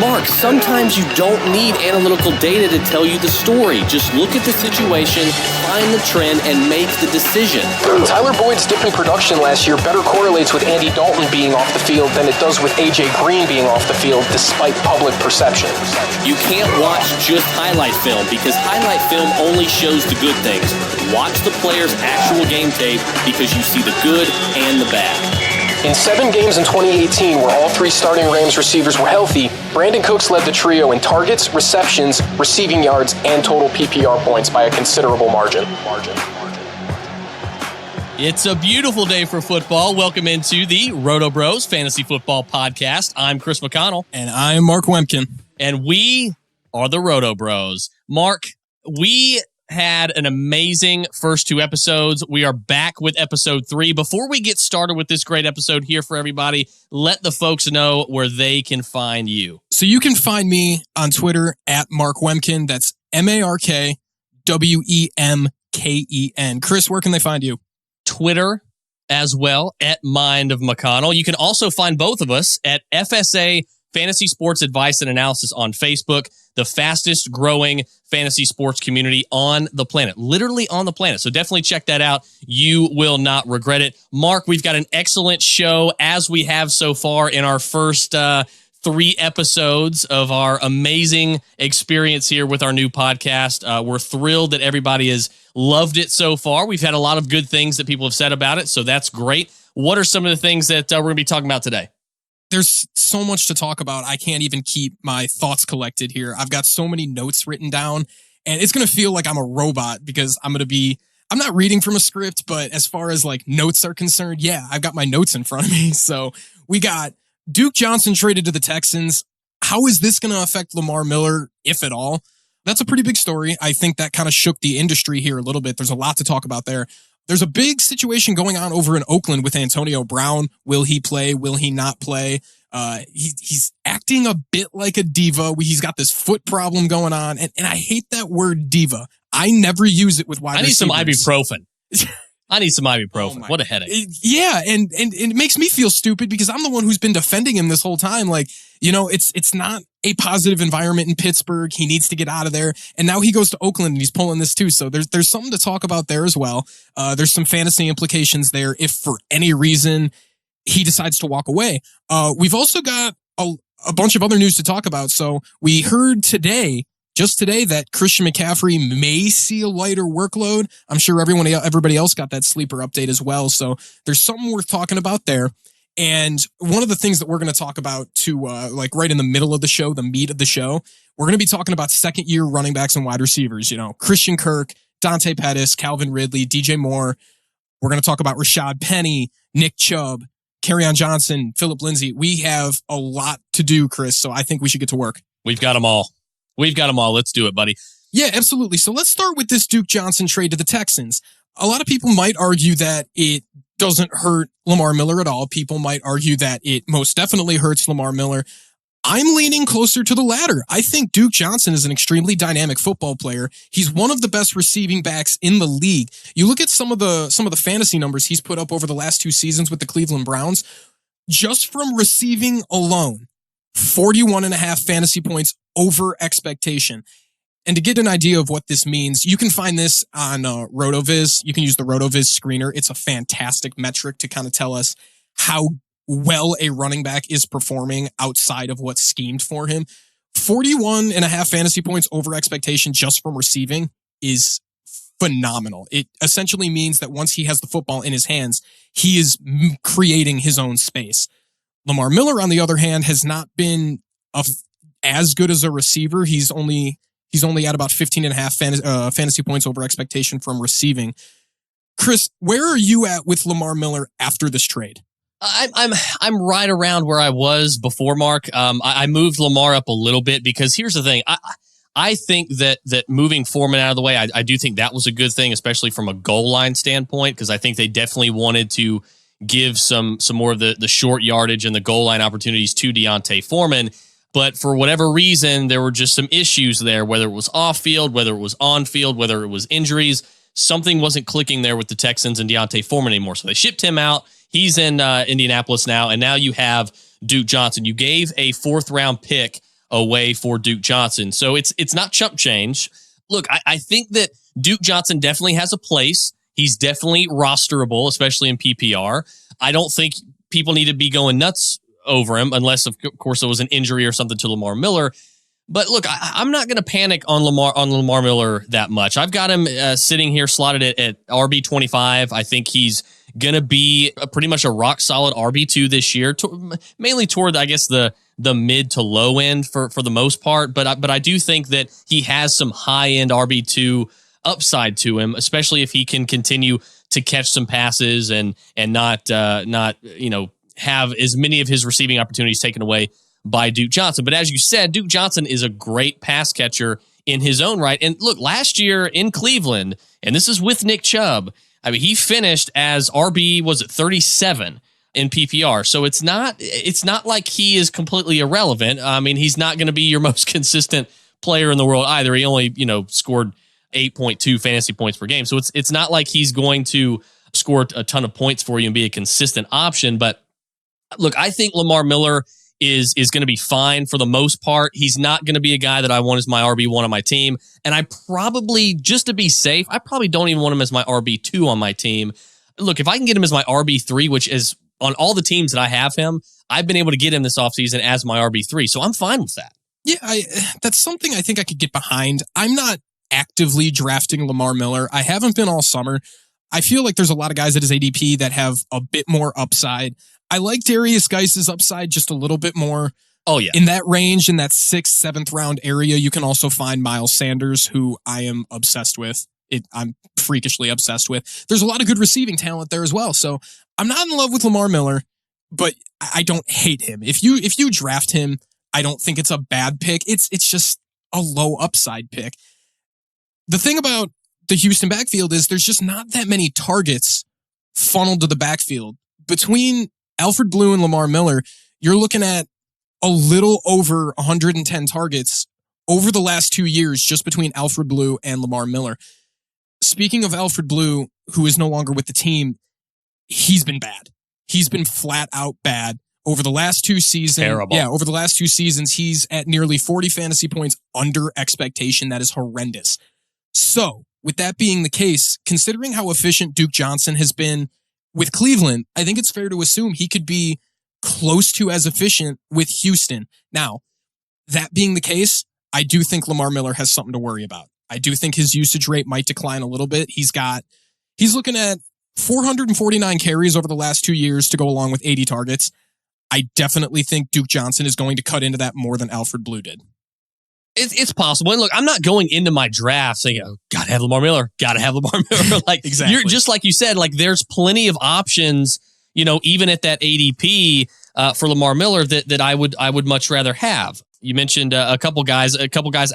Mark, sometimes you don't need analytical data to tell you the story. Just look at the situation, find the trend, and make the decision. Tyler Boyd's dip in production last year better correlates with Andy Dalton being off the field than it does with A.J. Green being off the field, despite public perception. You can't watch just highlight film because highlight film only shows the good things. Watch the player's actual game tape because you see the good and the bad. In 7 games in 2018, where all 3 starting Rams receivers were healthy, Brandon Cooks led the trio in targets, receptions, receiving yards, and total PPR points by a considerable margin. It's a beautiful day for football. Welcome into the RotoBros Fantasy Football Podcast. I'm Chris McConnell. And I'm Mark Wemkin. And we are the RotoBros. Mark, we had an amazing first 2 episodes. We are back with episode 3. Before we get started with this great episode here for everybody, let the folks know where they can find you. So you can find me on Twitter at Mark Wemkin. That's MarkWemken. Chris, where can they find you? Twitter as well, at Mind of McConnell. You can also find both of us at FSA Fantasy Sports Advice and Analysis on Facebook, the fastest growing fantasy sports community on the planet, literally on the planet. So definitely check that out. You will not regret it. Mark, we've got an excellent show as we have so far in our first 3 episodes of our amazing experience here with our new podcast. We're thrilled that everybody has loved it so far. We've had a lot of good things that people have said about it, so that's great. What are some of the things that we're going to be talking about today? There's so much to talk about. I can't even keep my thoughts collected here. I've got so many notes written down, and it's going to feel like I'm a robot because I'm not reading from a script, but as far as like notes are concerned, yeah, I've got my notes in front of me. So we got Duke Johnson traded to the Texans. How is this going to affect Lamar Miller, if at all? That's a pretty big story. I think that kind of shook the industry here a little bit. There's a lot to talk about there. There's a big situation going on over in Oakland with Antonio Brown. Will he play? Will he not play? He's acting a bit like a diva. He's got this foot problem going on. And I hate that word diva. I never use it with wide receivers. I need some ibuprofen. I need some ibuprofen. What a headache. Yeah, and it makes me feel stupid because I'm the one who's been defending him this whole time. Like, you know, it's not a positive environment in Pittsburgh. He needs to get out of there. And now he goes to Oakland and he's pulling this too. So there's something to talk about there as well. There's some fantasy implications there if for any reason he decides to walk away. We've also got a bunch of other news to talk about. So we heard just today, that Christian McCaffrey may see a lighter workload. I'm sure everybody else got that sleeper update as well. So there's something worth talking about there. And one of the things that we're going to talk about like right in the middle of the show, the meat of the show, we're going to be talking about 2nd-year running backs and wide receivers. You know, Christian Kirk, Dante Pettis, Calvin Ridley, DJ Moore. We're going to talk about Rashad Penny, Nick Chubb, Kerryon Johnson, Philip Lindsay. We have a lot to do, Chris. So I think we should get to work. We've got them all. Let's do it, buddy. Yeah, absolutely. So let's start with this Duke Johnson trade to the Texans. A lot of people might argue that it doesn't hurt Lamar Miller at all. People might argue that it most definitely hurts Lamar Miller. I'm leaning closer to the latter. I think Duke Johnson is an extremely dynamic football player. He's one of the best receiving backs in the league. You look at some of the fantasy numbers he's put up over the last 2 seasons with the Cleveland Browns. Just from receiving alone, 41.5 fantasy points over expectation. And to get an idea of what this means, you can find this on RotoViz. You can use the RotoViz screener. It's a fantastic metric to kind of tell us how well a running back is performing outside of what's schemed for him. 41.5 fantasy points over expectation just from receiving is phenomenal. It essentially means that once he has the football in his hands, he is creating his own space. Lamar Miller, on the other hand, has not been as good as a receiver. He's only at about 15.5 fantasy points over expectation from receiving. Chris, where are you at with Lamar Miller after this trade? I'm right around where I was before, Mark. I moved Lamar up a little bit because here's the thing. I think that moving Foreman out of the way, I do think that was a good thing, especially from a goal line standpoint, because I think they definitely wanted to give some more of the short yardage and the goal line opportunities to Deontay Foreman. But for whatever reason, there were just some issues there, whether it was off field, whether it was on field, whether it was injuries. Something wasn't clicking there with the Texans and Deontay Foreman anymore. So they shipped him out. He's in Indianapolis now. And now you have Duke Johnson. You gave a 4th round pick away for Duke Johnson. So it's not chump change. Look, I think that Duke Johnson definitely has a place. He's definitely rosterable, especially in PPR. I don't think people need to be going nuts over him unless, of course, it was an injury or something to Lamar Miller. But look, I'm not going to panic on Lamar Miller that much. I've got him sitting here slotted at RB 25. I think he's going to be pretty much a rock solid RB2 this year, mainly toward, I guess, the mid to low end for the most part. But I do think that he has some high end RB2 upside to him, especially if he can continue to catch some passes and not have as many of his receiving opportunities taken away by Duke Johnson. But as you said, Duke Johnson is a great pass catcher in his own right. And look, last year in Cleveland, and this is with Nick Chubb, I mean, he finished as RB, was it 37 in PPR. So it's not like he is completely irrelevant. I mean, he's not going to be your most consistent player in the world either. He only, scored 8.2 fantasy points per game. So it's not like he's going to score a ton of points for you and be a consistent option. But look, I think Lamar Miller is going to be fine for the most part. He's not going to be a guy that I want as my RB1 on my team. And I probably, just to be safe, I probably don't even want him as my RB2 on my team. Look, if I can get him as my RB3, which is on all the teams that I have him, I've been able to get him this offseason as my RB3. So I'm fine with that. Yeah, that's something I think I could get behind. I'm not actively drafting Lamar Miller. I haven't been all summer. I feel like there's a lot of guys at his ADP that have a bit more upside. I like Derrius Guice's upside just a little bit more. Oh, yeah. In that range, in that 6th, 7th round area, you can also find Miles Sanders, who I am obsessed with. I'm freakishly obsessed with. There's a lot of good receiving talent there as well. So I'm not in love with Lamar Miller, but I don't hate him. If you draft him, I don't think it's a bad pick. It's just a low upside pick. The thing about the Houston backfield is there's just not that many targets funneled to the backfield. Between Alfred Blue and Lamar Miller, you're looking at a little over 110 targets over the last 2 years just between Alfred Blue and Lamar Miller. Speaking of Alfred Blue, who is no longer with the team, he's been bad. He's been flat out bad. Over the last 2 seasons, Terrible. Over the last 2 seasons, he's at nearly 40 fantasy points under expectation. That is horrendous. So, with that being the case, considering how efficient Duke Johnson has been with Cleveland, I think it's fair to assume he could be close to as efficient with Houston. Now, that being the case, I do think Lamar Miller has something to worry about. I do think his usage rate might decline a little bit. He's looking at 449 carries over the last 2 years to go along with 80 targets. I definitely think Duke Johnson is going to cut into that more than Alfred Blue did. It's possible. And look, I'm not going into my draft saying, gotta have Lamar Miller, Like, Exactly. You're just like you said, like there's plenty of options, even at that ADP for Lamar Miller that I would much rather have. You mentioned a couple guys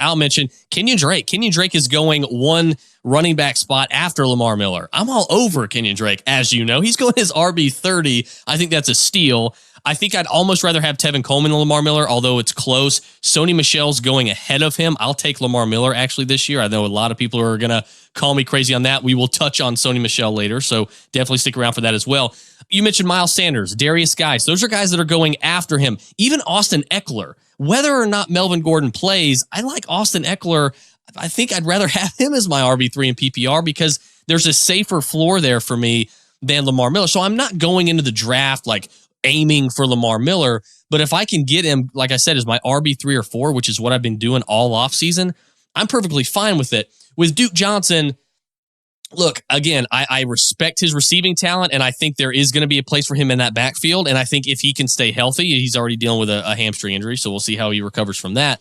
I'll mention. Kenyon Drake. Kenyon Drake is going one running back spot after Lamar Miller. I'm all over Kenyon Drake, as you know. He's going his RB30. I think that's a steal. I think I'd almost rather have Tevin Coleman than Lamar Miller, although it's close. Sony Michel's going ahead of him. I'll take Lamar Miller actually this year. I know a lot of people are going to call me crazy on that. We will touch on Sony Michel later, so definitely stick around for that as well. You mentioned Miles Sanders, Derrius Guice. Those are guys that are going after him. Even Austin Eckler. Whether or not Melvin Gordon plays, I like Austin Eckler. I think I'd rather have him as my RB3 in PPR because there's a safer floor there for me than Lamar Miller. So I'm not going into the draft like aiming for Lamar Miller, but if I can get him, like I said, as my RB3 or 4, which is what I've been doing all offseason, I'm perfectly fine with it. With Duke Johnson, look, again, I respect his receiving talent, and I think there is going to be a place for him in that backfield, and I think if he can stay healthy, he's already dealing with a hamstring injury, so we'll see how he recovers from that.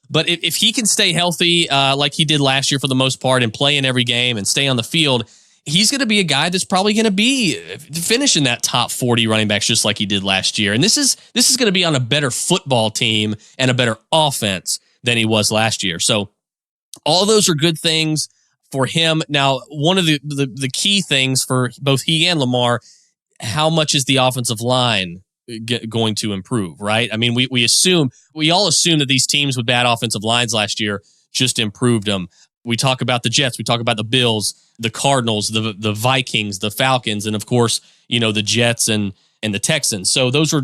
But if he can stay healthy like he did last year for the most part and play in every game and stay on the field, he's going to be a guy that's probably going to be finishing that top 40 running backs just like he did last year. And this is going to be on a better football team and a better offense than he was last year. So all those are good things for him. Now, one of the key things for both he and Lamar, how much is the offensive line going to improve, right? I mean, we all assume that these teams with bad offensive lines last year just improved them. We talk about the Jets, we talk about the Bills, the Cardinals, the Vikings, the Falcons, and of course, the Jets and the Texans. So those are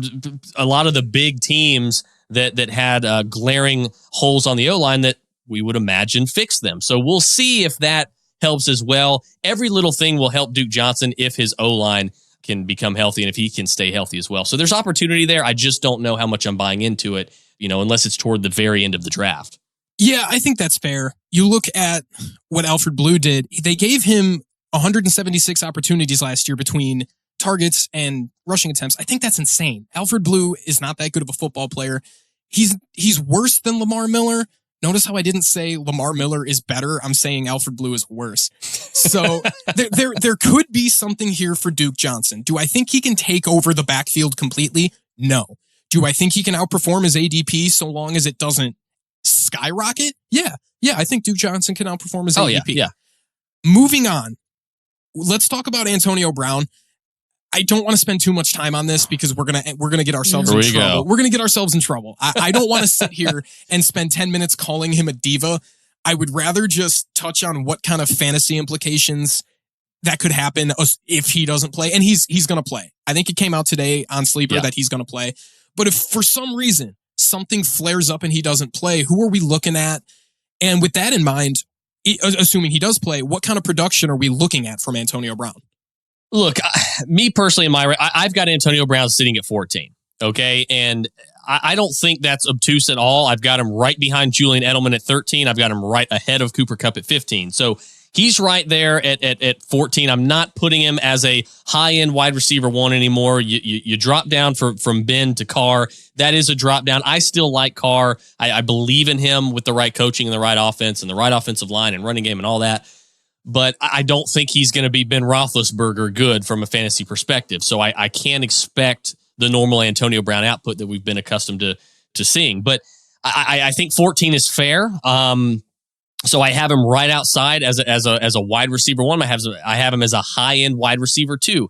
a lot of the big teams that had glaring holes on the O-line that we would imagine fix them. So we'll see if that helps as well. Every little thing will help Duke Johnson if his O-line can become healthy and if he can stay healthy as well. So there's opportunity there. I just don't know how much I'm buying into it, unless it's toward the very end of the draft. Yeah, I think that's fair. You look at what Alfred Blue did. They gave him 176 opportunities last year between targets and rushing attempts. I think that's insane. Alfred Blue is not that good of a football player. He's worse than Lamar Miller. Notice how I didn't say Lamar Miller is better. I'm saying Alfred Blue is worse. So there could be something here for Duke Johnson. Do I think he can take over the backfield completely? No. Do I think he can outperform his ADP so long as it doesn't skyrocket? Yeah, I think Duke Johnson can outperform his ADP. Yeah. Moving on, let's talk about Antonio Brown. I don't want to spend too much time on this because we're gonna get ourselves in trouble. We're gonna get ourselves in trouble. I don't want to sit here and spend 10 minutes calling him a diva. I would rather just touch on what kind of fantasy implications that could happen if he doesn't play, and he's gonna play. I think it came out today on Sleeper that he's gonna play. But if for some reason something flares up and he doesn't play, who are we looking at? And with that in mind, assuming he does play, what kind of production are we looking at from Antonio Brown? Look, me personally, I've got Antonio Brown sitting at 14, okay? And I don't think that's obtuse at all. I've got him right behind Julian Edelman at 13. I've got him right ahead of Cooper Kupp at 15. So he's right there at 14. I'm not putting him as a high-end wide receiver 1 anymore. You drop down from Ben to Carr. That is a drop down. I still like Carr. I believe in him with the right coaching and the right offense and the right offensive line and running game and all that. But I don't think he's going to be Ben Roethlisberger good from a fantasy perspective. So I can't expect the normal Antonio Brown output that we've been accustomed to seeing. But I think 14 is fair. So I have him right outside as a wide receiver 1. I have him as a high end wide receiver 2.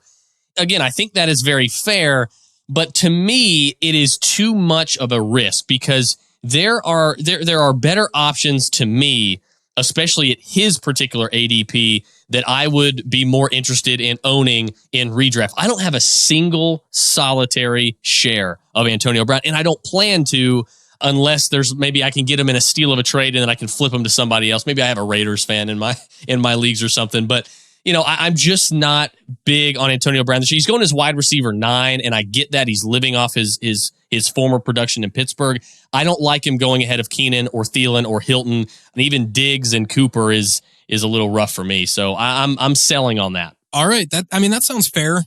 Again, I think that is very fair. But to me, it is too much of a risk because there are better options to me, especially at his particular ADP, that I would be more interested in owning in redraft. I don't have a single solitary share of Antonio Brown, and I don't plan to unless maybe I can get him in a steal of a trade and then I can flip him to somebody else. Maybe I have a Raiders fan in my leagues or something, but I'm just not big on Antonio Brown. He's going as wide receiver 9, and I get that he's living off his former production in Pittsburgh. I don't like him going ahead of Keenan or Thielen or Hilton, and even Diggs and Cooper is a little rough for me. So I'm selling on that. All right, that sounds fair.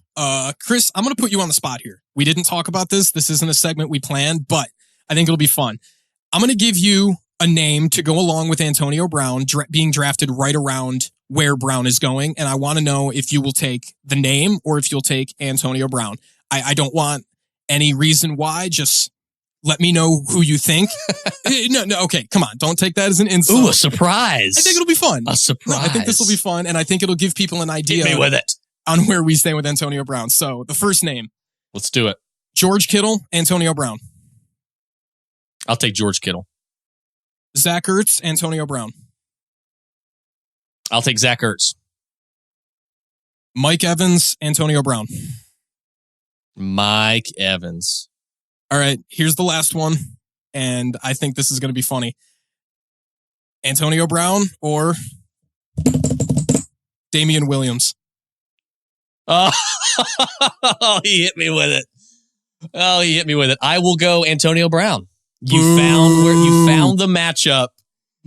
Chris, I'm going to put you on the spot here. We didn't talk about this. This isn't a segment we planned, but I think it'll be fun. I'm going to give you a name to go along with Antonio Brown being drafted right around where Brown is going, and I want to know if you will take the name or if you'll take Antonio Brown. I don't want any reason why. Just let me know who you think. No, okay, come on. Don't take that as an insult. Ooh, a surprise. I think it'll be fun. A surprise. No, I think this will be fun, and I think it'll give people an idea Hit me with it. on where we stand with Antonio Brown. So the first name. Let's do it. George Kittle, Antonio Brown. I'll take George Kittle. Zach Ertz, Antonio Brown. I'll take Zach Ertz. Mike Evans, Antonio Brown. Mike Evans. All right, here's the last one, and I think this is going to be funny. Antonio Brown or Damian Williams? Oh, he hit me with it. I will go Antonio Brown. You found the matchup.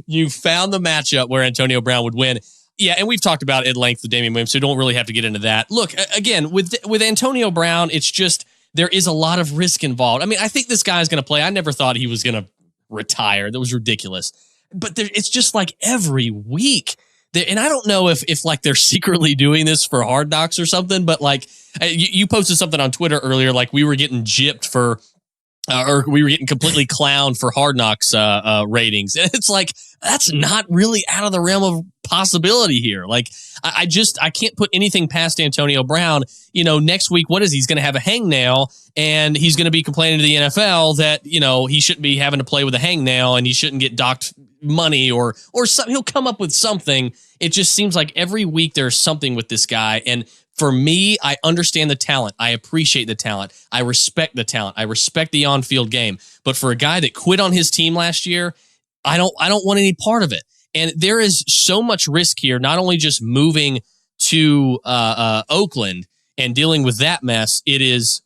You found the matchup where Antonio Brown would win. Yeah, and we've talked about it at length with Damian Williams, so don't really have to get into that. Look, again, with Antonio Brown, it's just there is a lot of risk involved. I mean, I think this guy is going to play. I never thought he was going to retire. That was ridiculous. But it's just like every week. And I don't know if like they're secretly doing this for Hard Knocks or something, but like you posted something on Twitter earlier, like we were getting gypped for or we were getting completely clowned for Hard Knocks ratings. And it's like, that's not really out of the realm of possibility here. Like, I can't put anything past Antonio Brown. Next week, what is he? He's going to have a hangnail, and he's going to be complaining to the NFL that, he shouldn't be having to play with a hangnail and he shouldn't get docked money or something. He'll come up with something. It just seems like every week there's something with this guy. And for me, I understand the talent. I appreciate the talent. I respect the talent. I respect the on-field game. But for a guy that quit on his team last year, I don't want any part of it. And there is so much risk here, not only just moving to Oakland and dealing with that mess, it is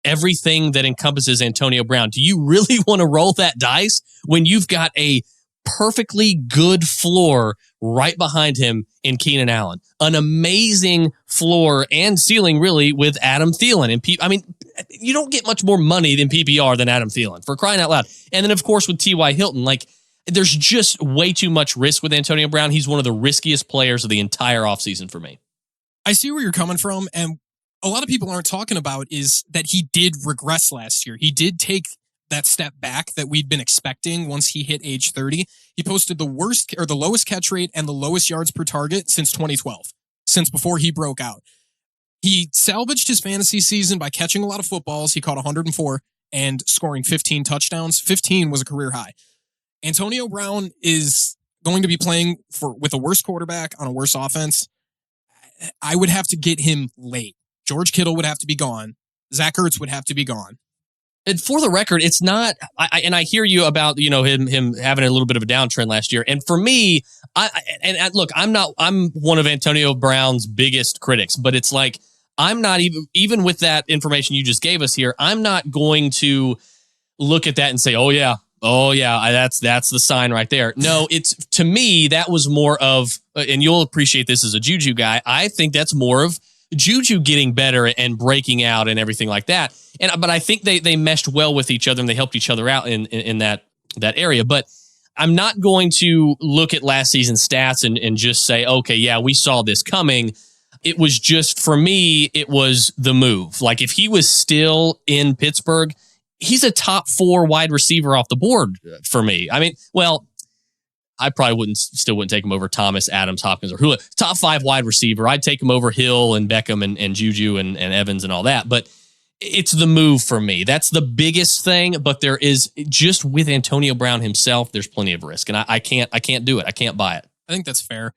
everything that encompasses Antonio Brown. Do you really want to roll that dice when you've got a perfectly good floor right behind him in Keenan Allen? An amazing floor and ceiling, really, with Adam Thielen. And you don't get much more money than PPR than Adam Thielen, for crying out loud. And then, of course, with T.Y. Hilton, there's just way too much risk with Antonio Brown. He's one of the riskiest players of the entire offseason for me. I see where you're coming from, and a lot of people aren't talking about is that he did regress last year. He did take that step back that we'd been expecting once he hit age 30. He posted the lowest catch rate and the lowest yards per target since 2012, since before he broke out. He salvaged his fantasy season by catching a lot of footballs. He caught 104 and scoring 15 touchdowns. 15 was a career high. Antonio Brown is going to be playing with a worse quarterback on a worse offense. I would have to get him late. George Kittle would have to be gone. Zach Ertz would have to be gone. And for the record, it's not. I hear you about him having a little bit of a downtrend last year. And for me, look, I'm one of Antonio Brown's biggest critics. But it's like I'm not even with that information you just gave us here. I'm not going to look at that and say, oh yeah, that's the sign right there. No, to me that was more of, and you'll appreciate this as a Juju guy. I think that's more of Juju getting better and breaking out and everything like that. But I think they meshed well with each other and they helped each other out in that area. But I'm not going to look at last season's stats and just say, okay, yeah, we saw this coming. It was just, for me, it was the move. Like, if he was still in Pittsburgh, he's a top 4 wide receiver off the board for me. I mean, well, I probably still wouldn't take him over Thomas, Adams, Hopkins, or who. Top 5 wide receiver. I'd take him over Hill and Beckham and Juju and Evans and all that. But it's the move for me. That's the biggest thing. But there is, just with Antonio Brown himself, there's plenty of risk. And I can't do it. I can't buy it. I think that's fair.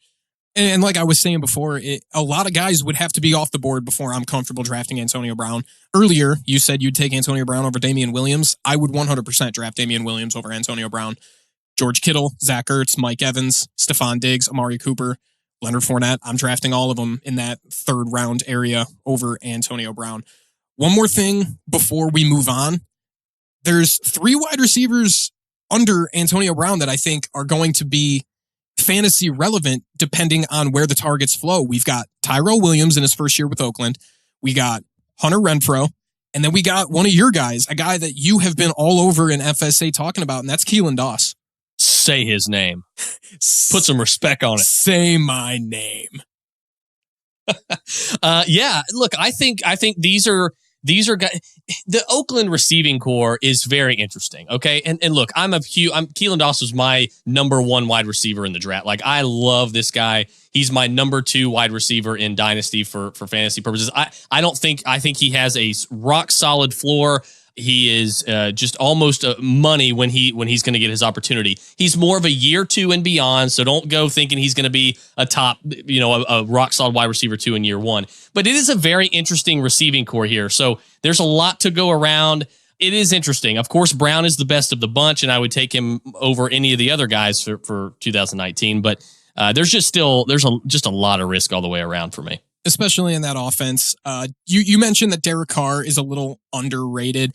And like I was saying before, a lot of guys would have to be off the board before I'm comfortable drafting Antonio Brown. Earlier, you said you'd take Antonio Brown over Damian Williams. I would 100% draft Damian Williams over Antonio Brown. George Kittle, Zach Ertz, Mike Evans, Stephon Diggs, Amari Cooper, Leonard Fournette. I'm drafting all of them in that 3rd round area over Antonio Brown. One more thing before we move on. There's 3 wide receivers under Antonio Brown that I think are going to be fantasy relevant depending on where the targets flow. We've got Tyrell Williams in his first year with Oakland. We got Hunter Renfrow. And then we got one of your guys, a guy that you have been all over in FSA talking about, and that's Keelan Doss. Say his name. Put some respect on it. Say my name. Yeah, look, I think these are guys. The Oakland receiving core is very interesting. Okay, and look, Keelan Doss was my number 1 wide receiver in the draft. Like, I love this guy. He's my number 2 wide receiver in Dynasty for fantasy purposes. I think he has a rock solid floor. He is just almost money when he's going to get his opportunity. He's more of a year 2 and beyond, so don't go thinking he's going to be a top, a rock solid wide receiver 2 in year 1. But it is a very interesting receiving core here, so there's a lot to go around. It is interesting. Of course, Brown is the best of the bunch, and I would take him over any of the other guys for 2019. But there's just a lot of risk all the way around for me. Especially in that offense. You mentioned that Derek Carr is a little underrated.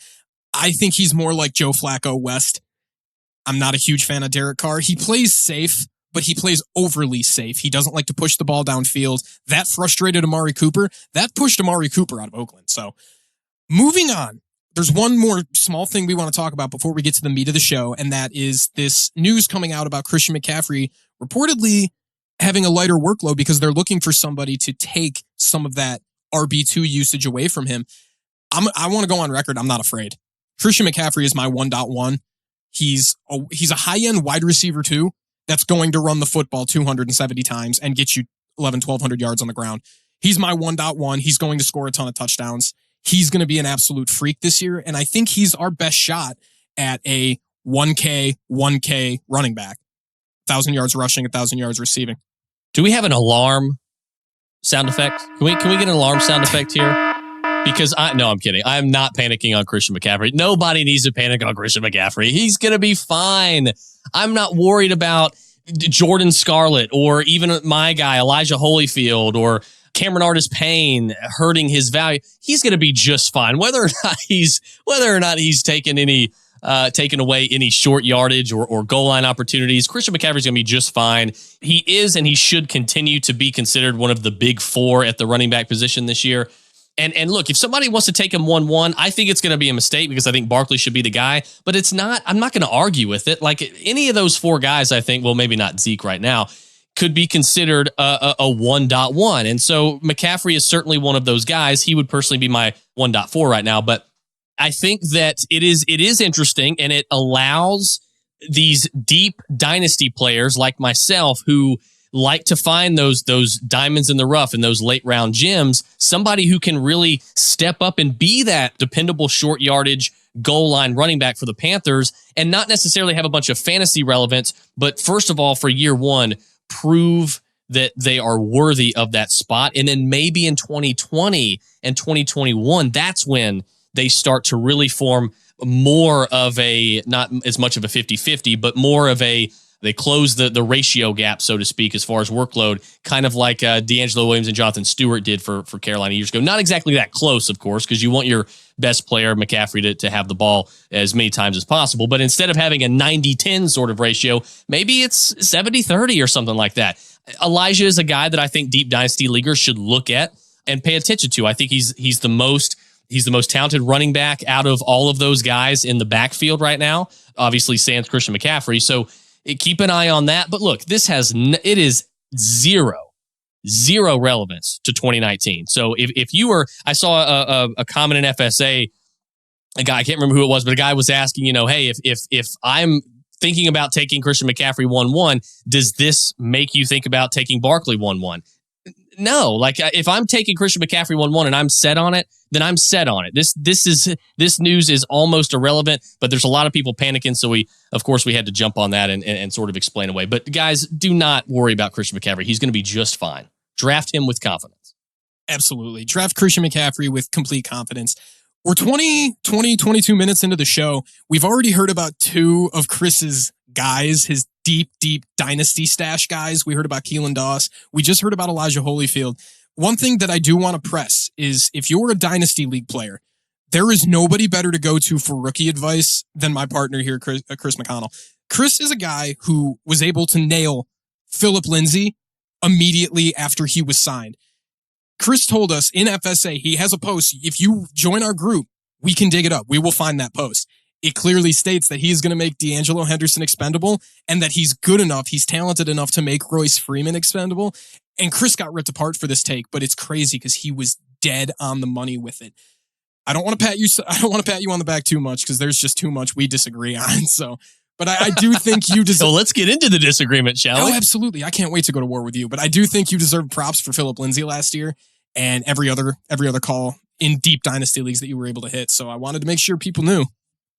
I think he's more like Joe Flacco West. I'm not a huge fan of Derek Carr. He plays safe, but he plays overly safe. He doesn't like to push the ball downfield. That frustrated Amari Cooper. That pushed Amari Cooper out of Oakland. So moving on, there's one more small thing we want to talk about before we get to the meat of the show, and that is this news coming out about Christian McCaffrey reportedly having a lighter workload because they're looking for somebody to take some of that RB2 usage away from him. I want to go on record. I'm not afraid. Christian McCaffrey is my 1.1. He's a high-end wide receiver too, that's going to run the football 270 times and get you 1,200 yards on the ground. He's my 1.1. He's going to score a ton of touchdowns. He's going to be an absolute freak this year. And I think he's our best shot at a 1K running back. 1,000 yards rushing, 1,000 yards receiving. Do we have an alarm sound effect? Can we get an alarm sound effect here? Because I'm kidding. I'm not panicking on Christian McCaffrey. Nobody needs to panic on Christian McCaffrey. He's going to be fine. I'm not worried about Jordan Scarlett or even my guy, Elijah Holyfield, or Cameron Artis-Payne hurting his value. He's going to be just fine. Whether or not he's taken away any short yardage or goal line opportunities, Christian McCaffrey's going to be just fine. He is, and he should continue to be considered one of the big four at the running back position this year. And look, if somebody wants to take him 1-1, I think it's going to be a mistake because I think Barkley should be the guy, but it's not. I'm not going to argue with it. Like any of those four guys, I think, well, maybe not Zeke right now, could be considered a 1.1. And so McCaffrey is certainly one of those guys. He would personally be my 1.4 right now, but I think that it is interesting, and it allows these deep dynasty players like myself who like to find those diamonds in the rough and those late round gems, somebody who can really step up and be that dependable short yardage goal line running back for the Panthers and not necessarily have a bunch of fantasy relevance, but first of all, for year one, prove that they are worthy of that spot. And then maybe in 2020 and 2021, that's when they start to really form more of a, not as much of a 50-50, but more of a, they close the ratio gap, so to speak, as far as workload, kind of like D'Angelo Williams and Jonathan Stewart did for Carolina years ago. Not exactly that close, of course, because you want your best player, McCaffrey, to have the ball as many times as possible. But instead of having a 90-10 sort of ratio, maybe it's 70-30 or something like that. Elijah is a guy that I think deep dynasty leaguers should look at and pay attention to. I think he's the most talented running back out of all of those guys in the backfield right now. Obviously, sans Christian McCaffrey. So keep an eye on that. But look, it is zero relevance to 2019. So if you were, I saw a comment in FSA, a guy, I can't remember who it was, but a guy was asking, hey, if I'm thinking about taking Christian McCaffrey 1-1, does this make you think about taking Barkley 1-1? No, like if I'm taking Christian McCaffrey 1-1 and I'm set on it, then I'm set on it. This news is almost irrelevant, but there's a lot of people panicking. So we had to jump on that and sort of explain away. But guys, do not worry about Christian McCaffrey. He's going to be just fine. Draft him with confidence. Absolutely. Draft Christian McCaffrey with complete confidence. We're 22 minutes into the show. We've already heard about two of Chris's guys, his deep dynasty stash guys. We heard about Keelan Doss. We just heard about Elijah Holyfield. One thing that I do want to press is if you're a dynasty league player, there is nobody better to go to for rookie advice than my partner here, Chris McConnell. Chris is a guy who was able to nail Philip Lindsay immediately after he was signed. Chris told us in FSA, he has a post. If you join our group, we can dig it up. We will find that post. It clearly states that he is going to make D'Angelo Henderson expendable and that he's good enough, he's talented enough to make Royce Freeman expendable. And Chris got ripped apart for this take, but it's crazy because he was dead on the money with it. I don't want to pat you on the back too much because there's just too much we disagree on. So, but I do think you deserve. So let's get into the disagreement, shall we? Oh, absolutely. I can't wait to go to war with you, but I do think you deserve props for Philip Lindsay last year and every other call in deep dynasty leagues that you were able to hit. So I wanted to make sure people knew.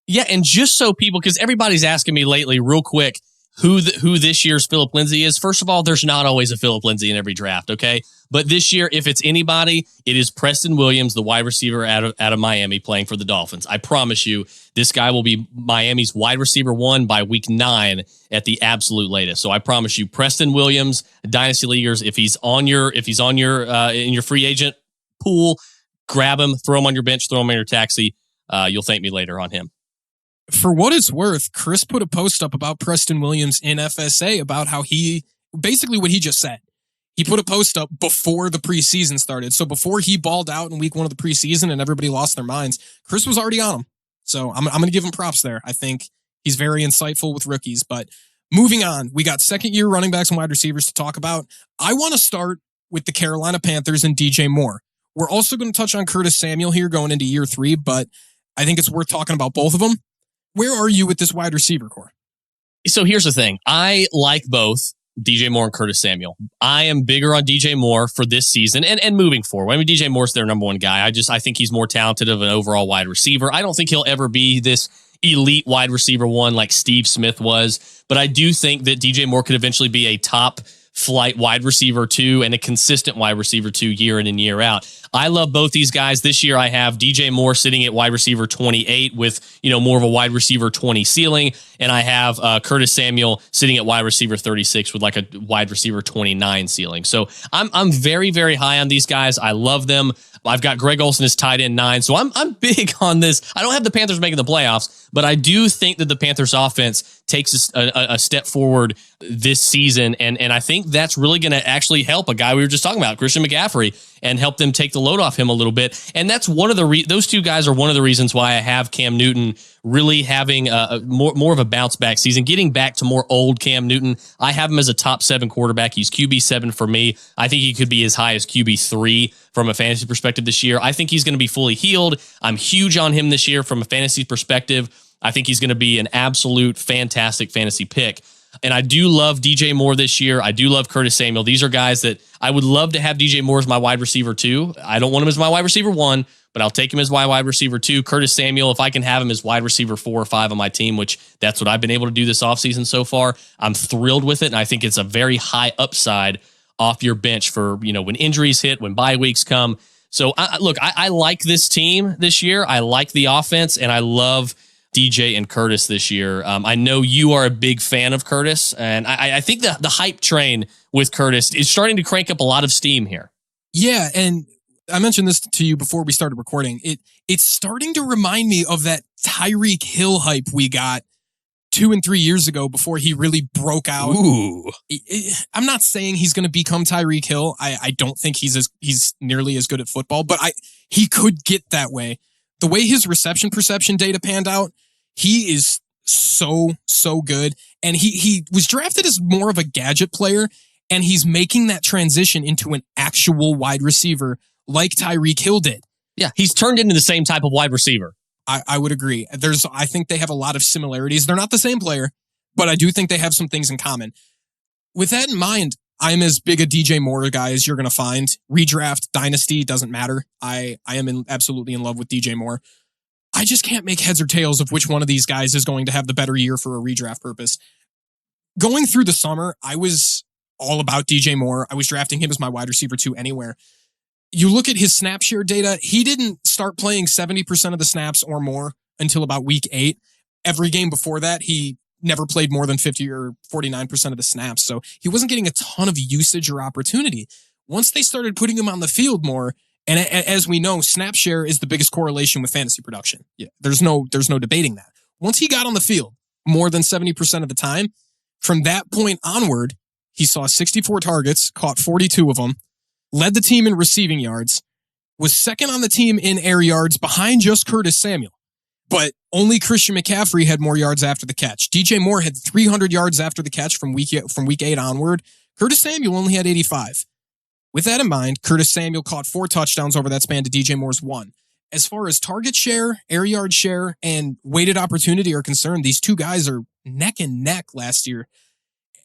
Yeah, and just so people, because everybody's asking me lately, real quick, who this year's Philip Lindsay is. First of all, there's not always a Philip Lindsay in every draft, okay? But this year, if it's anybody, it is Preston Williams, the wide receiver out of Miami, playing for the Dolphins. I promise you, this guy will be Miami's wide receiver 1 by week 9 at the absolute latest. So I promise you, Preston Williams, dynasty leaguers, if he's in your free agent pool, grab him, throw him on your bench, throw him on your taxi. You'll thank me later on him. For what it's worth, Chris put a post up about Preston Williams in FSA about how basically what he just said. He put a post up before the preseason started. So before he balled out in week 1 of the preseason and everybody lost their minds, Chris was already on him. So I'm going to give him props there. I think he's very insightful with rookies. But moving on, we got second-year running backs and wide receivers to talk about. I want to start with the Carolina Panthers and DJ Moore. We're also going to touch on Curtis Samuel here going into year 3, but I think it's worth talking about both of them. Where are you with this wide receiver core? So here's the thing. I like both DJ Moore and Curtis Samuel. I am bigger on DJ Moore for this season and moving forward. I mean, DJ Moore's their number one guy. I think he's more talented of an overall wide receiver. I don't think he'll ever be this elite wide receiver one like Steve Smith was, but I do think that DJ Moore could eventually be a top flight wide receiver 2 and a consistent wide receiver 2 year in and year out. I love both these guys. This year I have DJ Moore sitting at wide receiver 28 with, more of a wide receiver 20 ceiling. And I have Curtis Samuel sitting at wide receiver 36 with like a wide receiver 29 ceiling. So I'm very, very high on these guys. I love them. I've got Greg Olsen as tight end 9. So I'm big on this. I don't have the Panthers making the playoffs, but I do think that the Panthers offense takes a step forward this season. And I think that's really going to actually help a guy we were just talking about, Christian McCaffrey, and help them take the load off him a little bit. And that's one of the those two guys are one of the reasons why I have Cam Newton really having a more of a bounce back season, getting back to more old Cam Newton. I have him as a top 7 quarterback. He's QB7 for me. I think he could be as high as QB3 from a fantasy perspective this year. I think he's going to be fully healed. I'm huge on him this year from a fantasy perspective. I think he's going to be an absolute fantastic fantasy pick. And I do love DJ Moore this year. I do love Curtis Samuel. These are guys that I would love to have DJ Moore as my wide receiver 2. I don't want him as my wide receiver 1, but I'll take him as my wide receiver 2. Curtis Samuel, if I can have him as wide receiver 4 or 5 on my team, which that's what I've been able to do this offseason so far, I'm thrilled with it. And I think it's a very high upside off your bench for, when injuries hit, when bye weeks come. So I like this team this year. I like the offense, and I love DJ and Curtis this year. I know you are a big fan of Curtis, and I think the hype train with Curtis is starting to crank up a lot of steam here. Yeah, and I mentioned this to you before we started recording. It's starting to remind me of that Tyreek Hill hype we got 2 and 3 years ago before he really broke out. Ooh. I'm not saying he's going to become Tyreek Hill. I don't think he's nearly as good at football, but he could get that way. The way his reception perception data panned out, he is so good. And he was drafted as more of a gadget player, and he's making that transition into an actual wide receiver like Tyreek Hill did. Yeah, he's turned into the same type of wide receiver. I would agree. I think they have a lot of similarities. They're not the same player, but I do think they have some things in common. With that in mind, I'm as big a DJ Moore guy as you're going to find. Redraft, dynasty, doesn't matter. I am absolutely in love with DJ Moore. I just can't make heads or tails of which one of these guys is going to have the better year for a redraft purpose. Going through the summer, I was all about DJ Moore. I was drafting him as my wide receiver 2 anywhere. You look at his snap share data, he didn't start playing 70% of the snaps or more until about week 8. Every game before that, he never played more than 50 or 49% of the snaps. So he wasn't getting a ton of usage or opportunity. Once they started putting him on the field more, and as we know, snap share is the biggest correlation with fantasy production. Yeah, there's no debating that. Once he got on the field more than 70% of the time, from that point onward, he saw 64 targets, caught 42 of them, led the team in receiving yards, was second on the team in air yards behind just Curtis Samuel. But only Christian McCaffrey had more yards after the catch. DJ Moore had 300 yards after the catch from week 8 onward. Curtis Samuel only had 85. With that in mind, Curtis Samuel caught 4 touchdowns over that span to DJ Moore's 1. As far as target share, air yard share, and weighted opportunity are concerned, these two guys are neck and neck last year.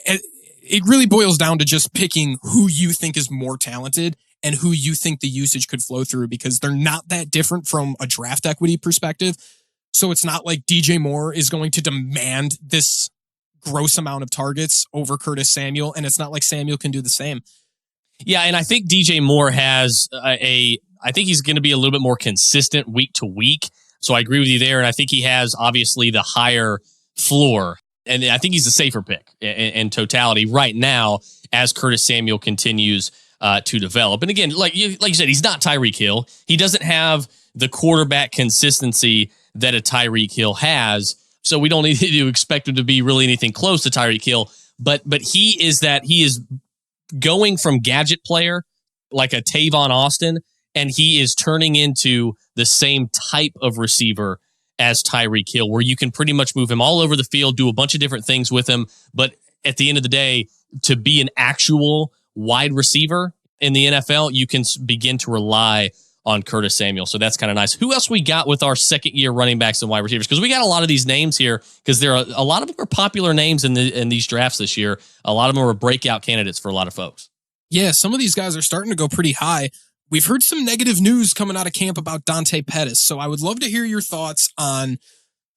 It really boils down to just picking who you think is more talented and who you think the usage could flow through, because they're not that different from a draft equity perspective. So it's not like DJ Moore is going to demand this gross amount of targets over Curtis Samuel, and it's not like Samuel can do the same. Yeah, and I think DJ Moore has I think he's going to be a little bit more consistent week to week. So I agree with you there, and I think he has obviously the higher floor. And I think he's a safer pick in totality right now as Curtis Samuel continues to develop. And again, like you said, he's not Tyreek Hill. He doesn't have the quarterback consistency that a Tyreek Hill has. So we don't need to expect him to be really anything close to Tyreek Hill. But he is going from gadget player like a Tavon Austin, and he is turning into the same type of receiver as Tyreek Hill, where you can pretty much move him all over the field, do a bunch of different things with him. But at the end of the day, to be an actual wide receiver in the NFL, you can begin to rely on Curtis Samuel. So that's kind of nice. Who else we got with our second-year running backs and wide receivers? Because we got a lot of these names here because there are a lot of them are popular names in these drafts this year. A lot of them are breakout candidates for a lot of folks. Yeah, some of these guys are starting to go pretty high. We've heard some negative news coming out of camp about Dante Pettis, so I would love to hear your thoughts on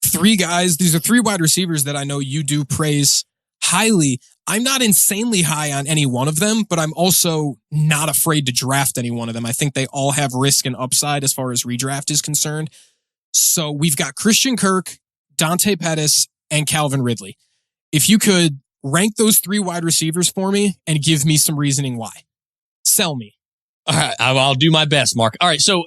three guys. These are three wide receivers that I know you do praise highly. I'm not insanely high on any one of them, but I'm also not afraid to draft any one of them. I think they all have risk and upside as far as redraft is concerned. So we've got Christian Kirk, Dante Pettis, and Calvin Ridley. If you could rank those three wide receivers for me and give me some reasoning why. Sell me. All right, I'll do my best, Mark. All right, so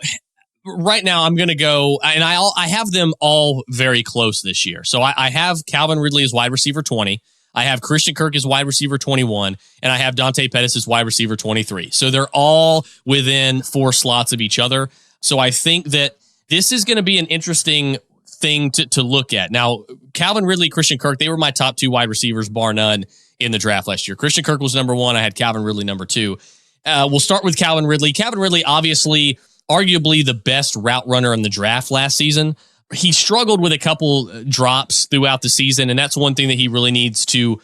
right now I'm going to go, and I have them all very close this year. So I have Calvin Ridley as wide receiver 20. I have Christian Kirk as wide receiver 21, and I have Dante Pettis as wide receiver 23. So they're all within 4 slots of each other. So I think that this is going to be an interesting thing to look at. Now, Calvin Ridley, Christian Kirk, they were my top 2 wide receivers, bar none, in the draft last year. Christian Kirk was number 1. I had Calvin Ridley number 2. We'll start with Calvin Ridley. Calvin Ridley, obviously, arguably the best route runner in the draft last season. He struggled with a couple drops throughout the season, and that's one thing that he really needs to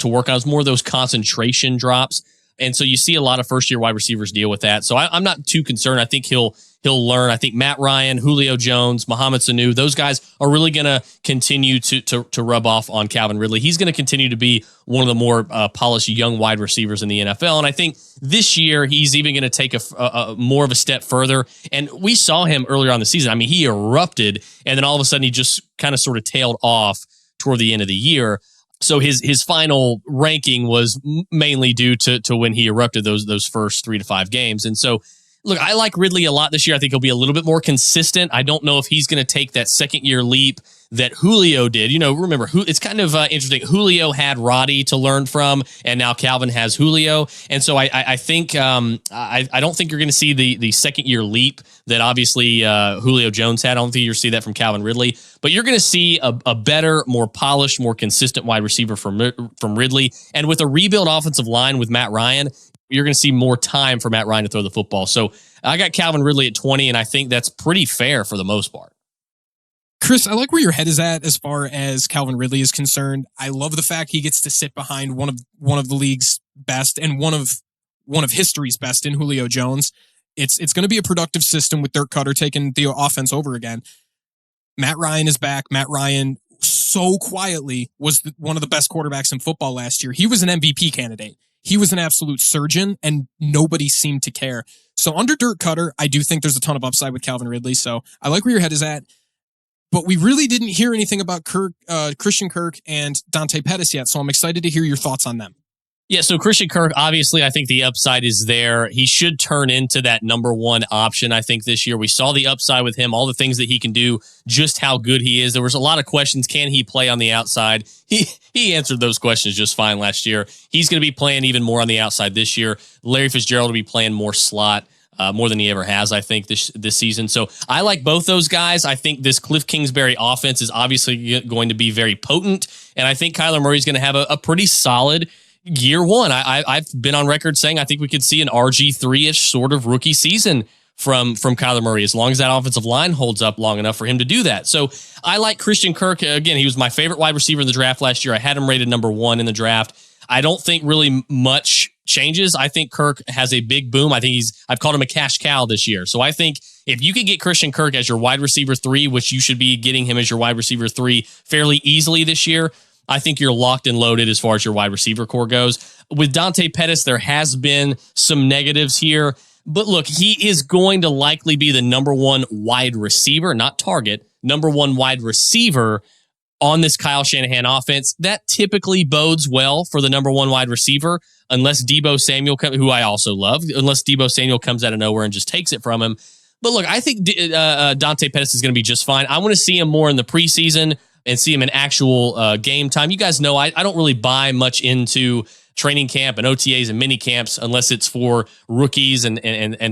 work on is more of those concentration drops. And so you see a lot of first-year wide receivers deal with that. So I'm not too concerned. I think he'll learn. I think Matt Ryan, Julio Jones, Mohamed Sanu, those guys are really going to continue to rub off on Calvin Ridley. He's going to continue to be one of the more polished young wide receivers in the NFL. And I think this year he's even going to take a more of a step further. And we saw him earlier on the season. I mean, he erupted, and then all of a sudden he just kind of sort of tailed off toward the end of the year. So his final ranking was mainly due to when he erupted those first 3 to 5 games. And so, look, I like Ridley a lot this year. I think he'll be a little bit more consistent. I don't know if he's going to take that second-year leap that Julio did. You know, remember, it's kind of interesting. Julio had Roddy to learn from, and now Calvin has Julio. And so I think I don't think you're going to see the second-year leap that obviously Julio Jones had. I don't think you'll see that from Calvin Ridley. But you're going to see a better, more polished, more consistent wide receiver from Ridley. And with a rebuild offensive line with Matt Ryan, you're going to see more time for Matt Ryan to throw the football. So I got Calvin Ridley at 20, and I think that's pretty fair for the most part. Chris, I like where your head is at as far as Calvin Ridley is concerned. I love the fact he gets to sit behind one of the league's best and one of history's best in Julio Jones. It's going to be a productive system with Dirk Cutter taking the offense over again. Matt Ryan is back. Matt Ryan so quietly was one of the best quarterbacks in football last year. He was an MVP candidate. He was an absolute surgeon, and nobody seemed to care. So under Dirk Cutter, I do think there's a ton of upside with Calvin Ridley. So I like where your head is at. But we really didn't hear anything about Christian Kirk and Dante Pettis yet, so I'm excited to hear your thoughts on them. Yeah, so Christian Kirk, obviously, I think the upside is there. He should turn into that number 1 option, I think, this year. We saw the upside with him, all the things that he can do, just how good he is. There was a lot of questions. Can he play on the outside? He answered those questions just fine last year. He's going to be playing even more on the outside this year. Larry Fitzgerald will be playing more slot. More than he ever has, I think, this season. So I like both those guys. I think this Cliff Kingsbury offense is obviously going to be very potent, and I think Kyler Murray is going to have a pretty solid year 1. I've been on record saying I think we could see an RG3-ish sort of rookie season from Kyler Murray, as long as that offensive line holds up long enough for him to do that. So I like Christian Kirk. Again, he was my favorite wide receiver in the draft last year. I had him rated number 1 in the draft. I don't think really much changes. I think Kirk has a big boom. I think I've called him a cash cow this year. So I think if you could get Christian Kirk as your wide receiver 3, which you should be getting him as your wide receiver 3 fairly easily this year, I think you're locked and loaded as far as your wide receiver core goes. With Dante Pettis, there has been some negatives here, but look, he is going to likely be the number 1 wide receiver, not target, number 1 wide receiver on this Kyle Shanahan offense. That typically bodes well for the number 1 wide receiver, unless Deebo Samuel, who I also love, unless Deebo Samuel comes out of nowhere and just takes it from him. But look, I think Dante Pettis is going to be just fine. I want to see him more in the preseason and see him in actual game time. You guys know I don't really buy much into training camp and OTAs and mini camps unless it's for rookies and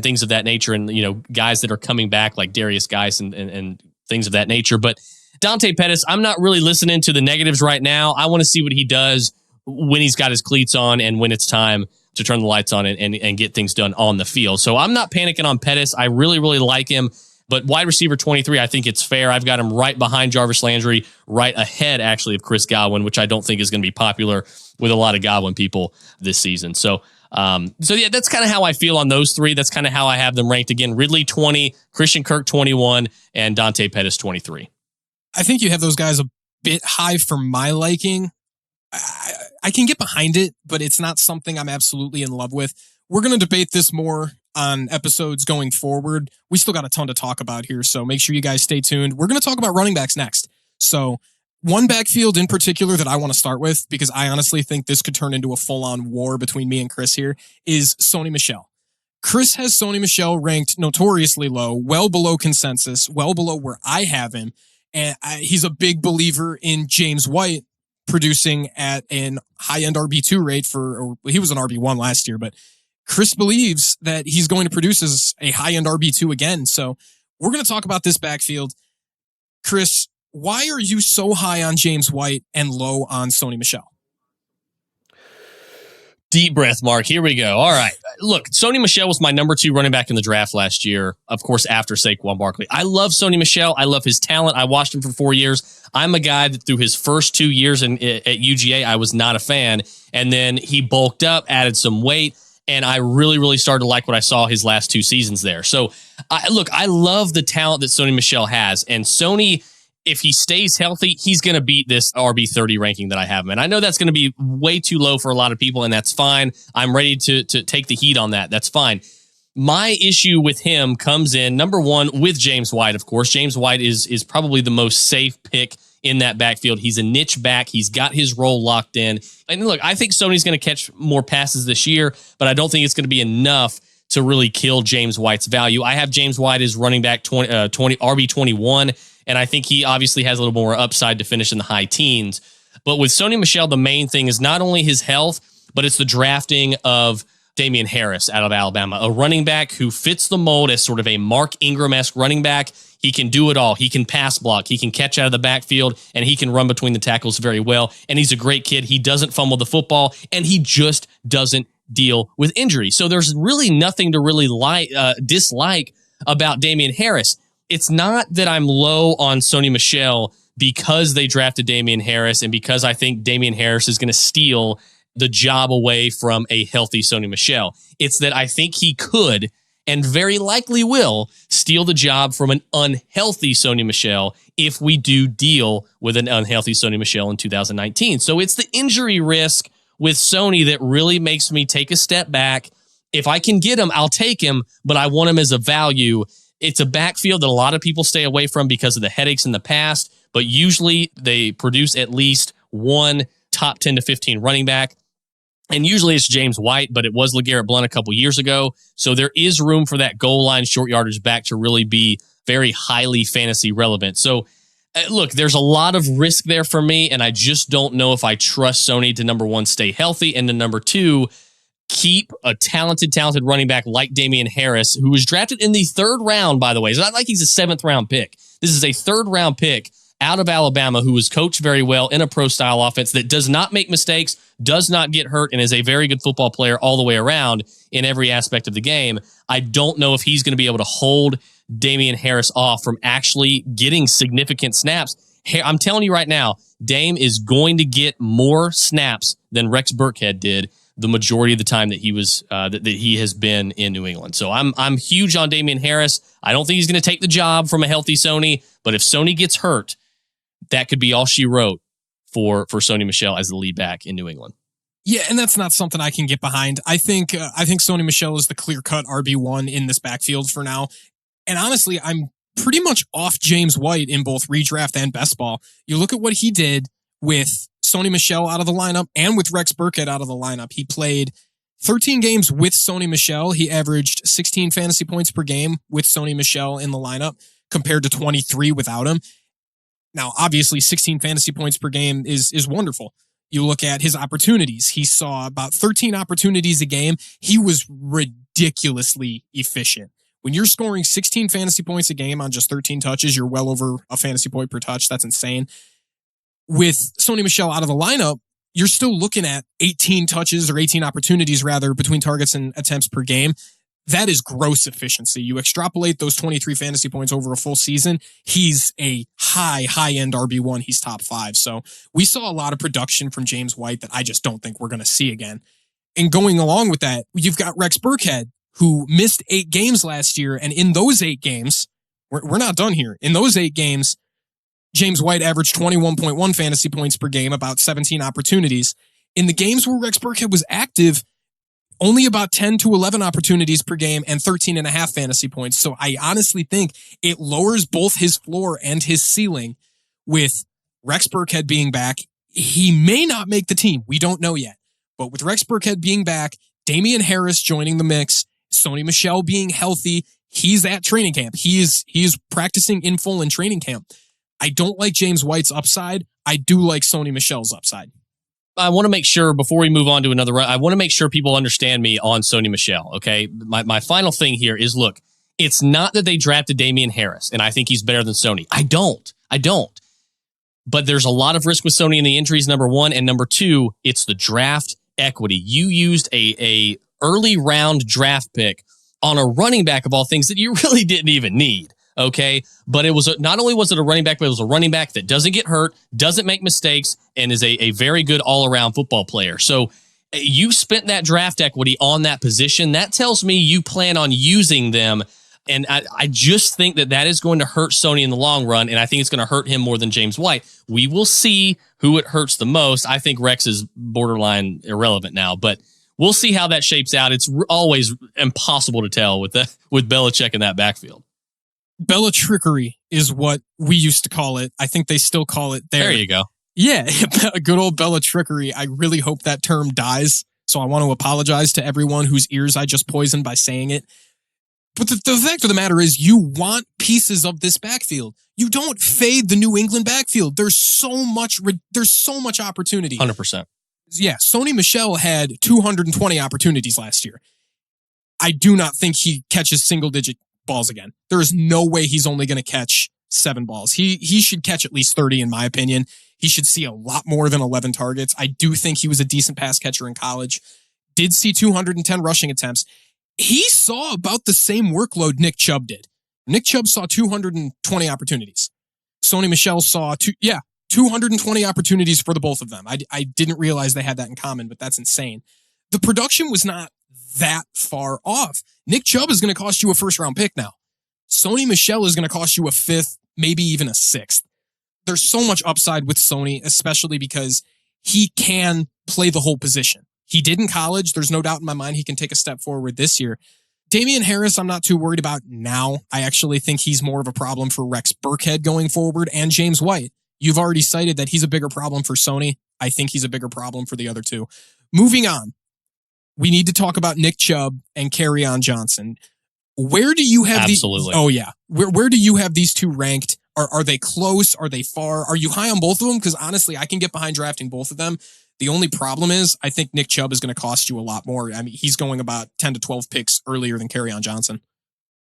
things of that nature, and guys that are coming back like Derrius Guice and things of that nature. But Dante Pettis, I'm not really listening to the negatives right now. I want to see what he does when he's got his cleats on and when it's time to turn the lights on and get things done on the field. So I'm not panicking on Pettis. I really, really like him. But wide receiver 23, I think it's fair. I've got him right behind Jarvis Landry, right ahead, actually, of Chris Godwin, which I don't think is going to be popular with a lot of Godwin people this season. So yeah, that's kind of how I feel on those three. That's kind of how I have them ranked. Again, Ridley 20, Christian Kirk 21, and Dante Pettis 23. I think you have those guys a bit high for my liking. I can get behind it, but it's not something I'm absolutely in love with. We're going to debate this more on episodes going forward. We still got a ton to talk about here, so make sure you guys stay tuned. We're going to talk about running backs next. So one backfield in particular that I want to start with, because I honestly think this could turn into a full-on war between me and Chris here, is Sony Michel. Chris has Sony Michel ranked notoriously low, well below consensus, well below where I have him. And he's a big believer in James White producing at an high-end RB2 rate he was an RB1 last year, but Chris believes that he's going to produce as a high-end RB2 again. So we're going to talk about this backfield. Chris, why are you so high on James White and low on Sony Michel? Deep breath, Mark. Here we go. All right. Look, Sony Michel was my number 2 running back in the draft last year, of course, after Saquon Barkley. I love Sony Michel. I love his talent. I watched him for 4 years. I'm a guy that through his first 2 years at UGA, I was not a fan. And then he bulked up, added some weight, and I really, really started to like what I saw his last 2 seasons there. So, I love the talent that Sony Michel has. And Sony, if he stays healthy, he's going to beat this RB30 ranking that I have him. And I know that's going to be way too low for a lot of people, and that's fine. I'm ready to take the heat on that. That's fine. My issue with him comes in, number one, with James White, of course. James White is probably the most safe pick in that backfield. He's a niche back. He's got his role locked in. And look, I think Sony's going to catch more passes this year, but I don't think it's going to be enough to really kill James White's value. I have James White as running back 20 RB21, and I think he obviously has a little more upside to finish in the high teens. But with Sony Michel, the main thing is not only his health, but it's the drafting of Damian Harris out of Alabama, a running back who fits the mold as sort of a Mark Ingram-esque running back. He can do it all. He can pass block. He can catch out of the backfield, and he can run between the tackles very well. And he's a great kid. He doesn't fumble the football, and he just doesn't deal with injury. So there's really nothing to really dislike about Damian Harris. It's not that I'm low on Sony Michel because they drafted Damian Harris and because I think Damian Harris is going to steal the job away from a healthy Sony Michel. It's that I think he could and very likely will steal the job from an unhealthy Sony Michel if we do deal with an unhealthy Sony Michel in 2019. So it's the injury risk with Sony that really makes me take a step back. If I can get him, I'll take him, but I want him as a value. It's a backfield that a lot of people stay away from because of the headaches in the past, but usually they produce at least one top 10 to 15 running back. And usually it's James White, but it was LeGarrette Blount a couple years ago. So there is room for that goal line short yardage back to really be very highly fantasy relevant. So look, there's a lot of risk there for me, and I just don't know if I trust Sony to, number one, stay healthy, and to, number two, keep a talented running back like Damian Harris, who was drafted in the 3rd round, by the way. It's not like he's a 7th round pick. This is a 3rd round pick out of Alabama who was coached very well in a pro-style offense that does not make mistakes, does not get hurt, and is a very good football player all the way around in every aspect of the game. I don't know if he's going to be able to hold Damian Harris off from actually getting significant snaps. I'm telling you right now, Dame is going to get more snaps than Rex Burkhead did the majority of the time that he was that he has been in New England. So I'm huge on Damian Harris. I don't think he's going to take the job from a healthy Sony, but if Sony gets hurt, that could be all she wrote for Sony Michel as the lead back in New England. Yeah, and that's not something I can get behind. I think Sony Michel is the clear-cut RB1 in this backfield for now. And honestly, I'm pretty much off James White in both redraft and best ball. You look at what he did with Sony Michel out of the lineup and with Rex Burkhead out of the lineup. He played 13 games with Sony Michel. He averaged 16 fantasy points per game with Sony Michel in the lineup compared to 23 without him. Now, obviously, 16 fantasy points per game is wonderful. You look at his opportunities. He saw about 13 opportunities a game. He was ridiculously efficient. When you're scoring 16 fantasy points a game on just 13 touches, you're well over a fantasy point per touch. That's insane. With Sony Michel out of the lineup, you're still looking at 18 touches or 18 opportunities rather between targets and attempts per game. That is gross efficiency. You extrapolate those 23 fantasy points over a full season. He's a high-end RB1. He's top 5. So we saw a lot of production from James White that I just don't think we're going to see again. And going along with that, you've got Rex Burkhead, who missed 8 games last year. And in those 8 games, we're not done here. In those 8 games, James White averaged 21.1 fantasy points per game, about 17 opportunities. In the games where Rex Burkhead was active, only about 10 to 11 opportunities per game and 13.5 fantasy points. So I honestly think it lowers both his floor and his ceiling with Rex Burkhead being back. He may not make the team. We don't know yet. But with Rex Burkhead being back, Damian Harris joining the mix, Sony Michel being healthy, he's at training camp. He is practicing in full in training camp. I don't like James White's upside. I do like Sony Michel's upside. I want to make sure, before we move on to another run, I want to make sure people understand me on Sony Michel, okay? My final thing here is, look, it's not that they drafted Damian Harris, and I think he's better than Sony. I don't. But there's a lot of risk with Sony in the injuries, number one, and number two, it's the draft equity. You used a early round draft pick on a running back of all things that you really didn't even need. Okay, but it was not only was it a running back, but it was a running back that doesn't get hurt, doesn't make mistakes, and is a very good all-around football player. So you spent that draft equity on that position. That tells me you plan on using them, and I just think that is going to hurt Sony in the long run, and I think it's going to hurt him more than James White. We will see who it hurts the most. I think Rex is borderline irrelevant now, but we'll see how that shapes out. It's always impossible to tell with Belichick in that backfield. Bella trickery is what we used to call it. I think they still call it there. There you go. Yeah, good old Bella trickery. I really hope that term dies. So I want to apologize to everyone whose ears I just poisoned by saying it. But the fact of the matter is, you want pieces of this backfield. You don't fade the New England backfield. There's so much opportunity. 100%. Yeah, Sony Michel had 220 opportunities last year. I do not think he catches single-digit balls again. There is no way he's only going to catch 7 balls. He should catch at least 30, in my opinion. He should see a lot more than 11 targets. I do think he was a decent pass catcher in college. Did see 210 rushing attempts. He saw about the same workload Nick Chubb did. Nick Chubb saw 220 opportunities. Sony Michel saw 220 opportunities for the both of them. I didn't realize they had that in common, but that's insane. The production was not that far off. Nick Chubb is going to cost you a first-round pick now. Sony Michel is going to cost you a 5th, maybe even a 6th. There's so much upside with Sony, especially because he can play the whole position. He did in college. There's no doubt in my mind he can take a step forward this year. Damian Harris, I'm not too worried about now. I actually think he's more of a problem for Rex Burkhead going forward and James White. You've already cited that he's a bigger problem for Sony. I think he's a bigger problem for the other two. Moving on, we need to talk about Nick Chubb and Kerryon Johnson. Where do you have Absolutely. Oh yeah. Where do you have these two ranked? Are they close? Are they far? Are you high on both of them? Because honestly, I can get behind drafting both of them. The only problem is I think Nick Chubb is going to cost you a lot more. I mean, he's going about 10 to 12 picks earlier than Kerryon Johnson.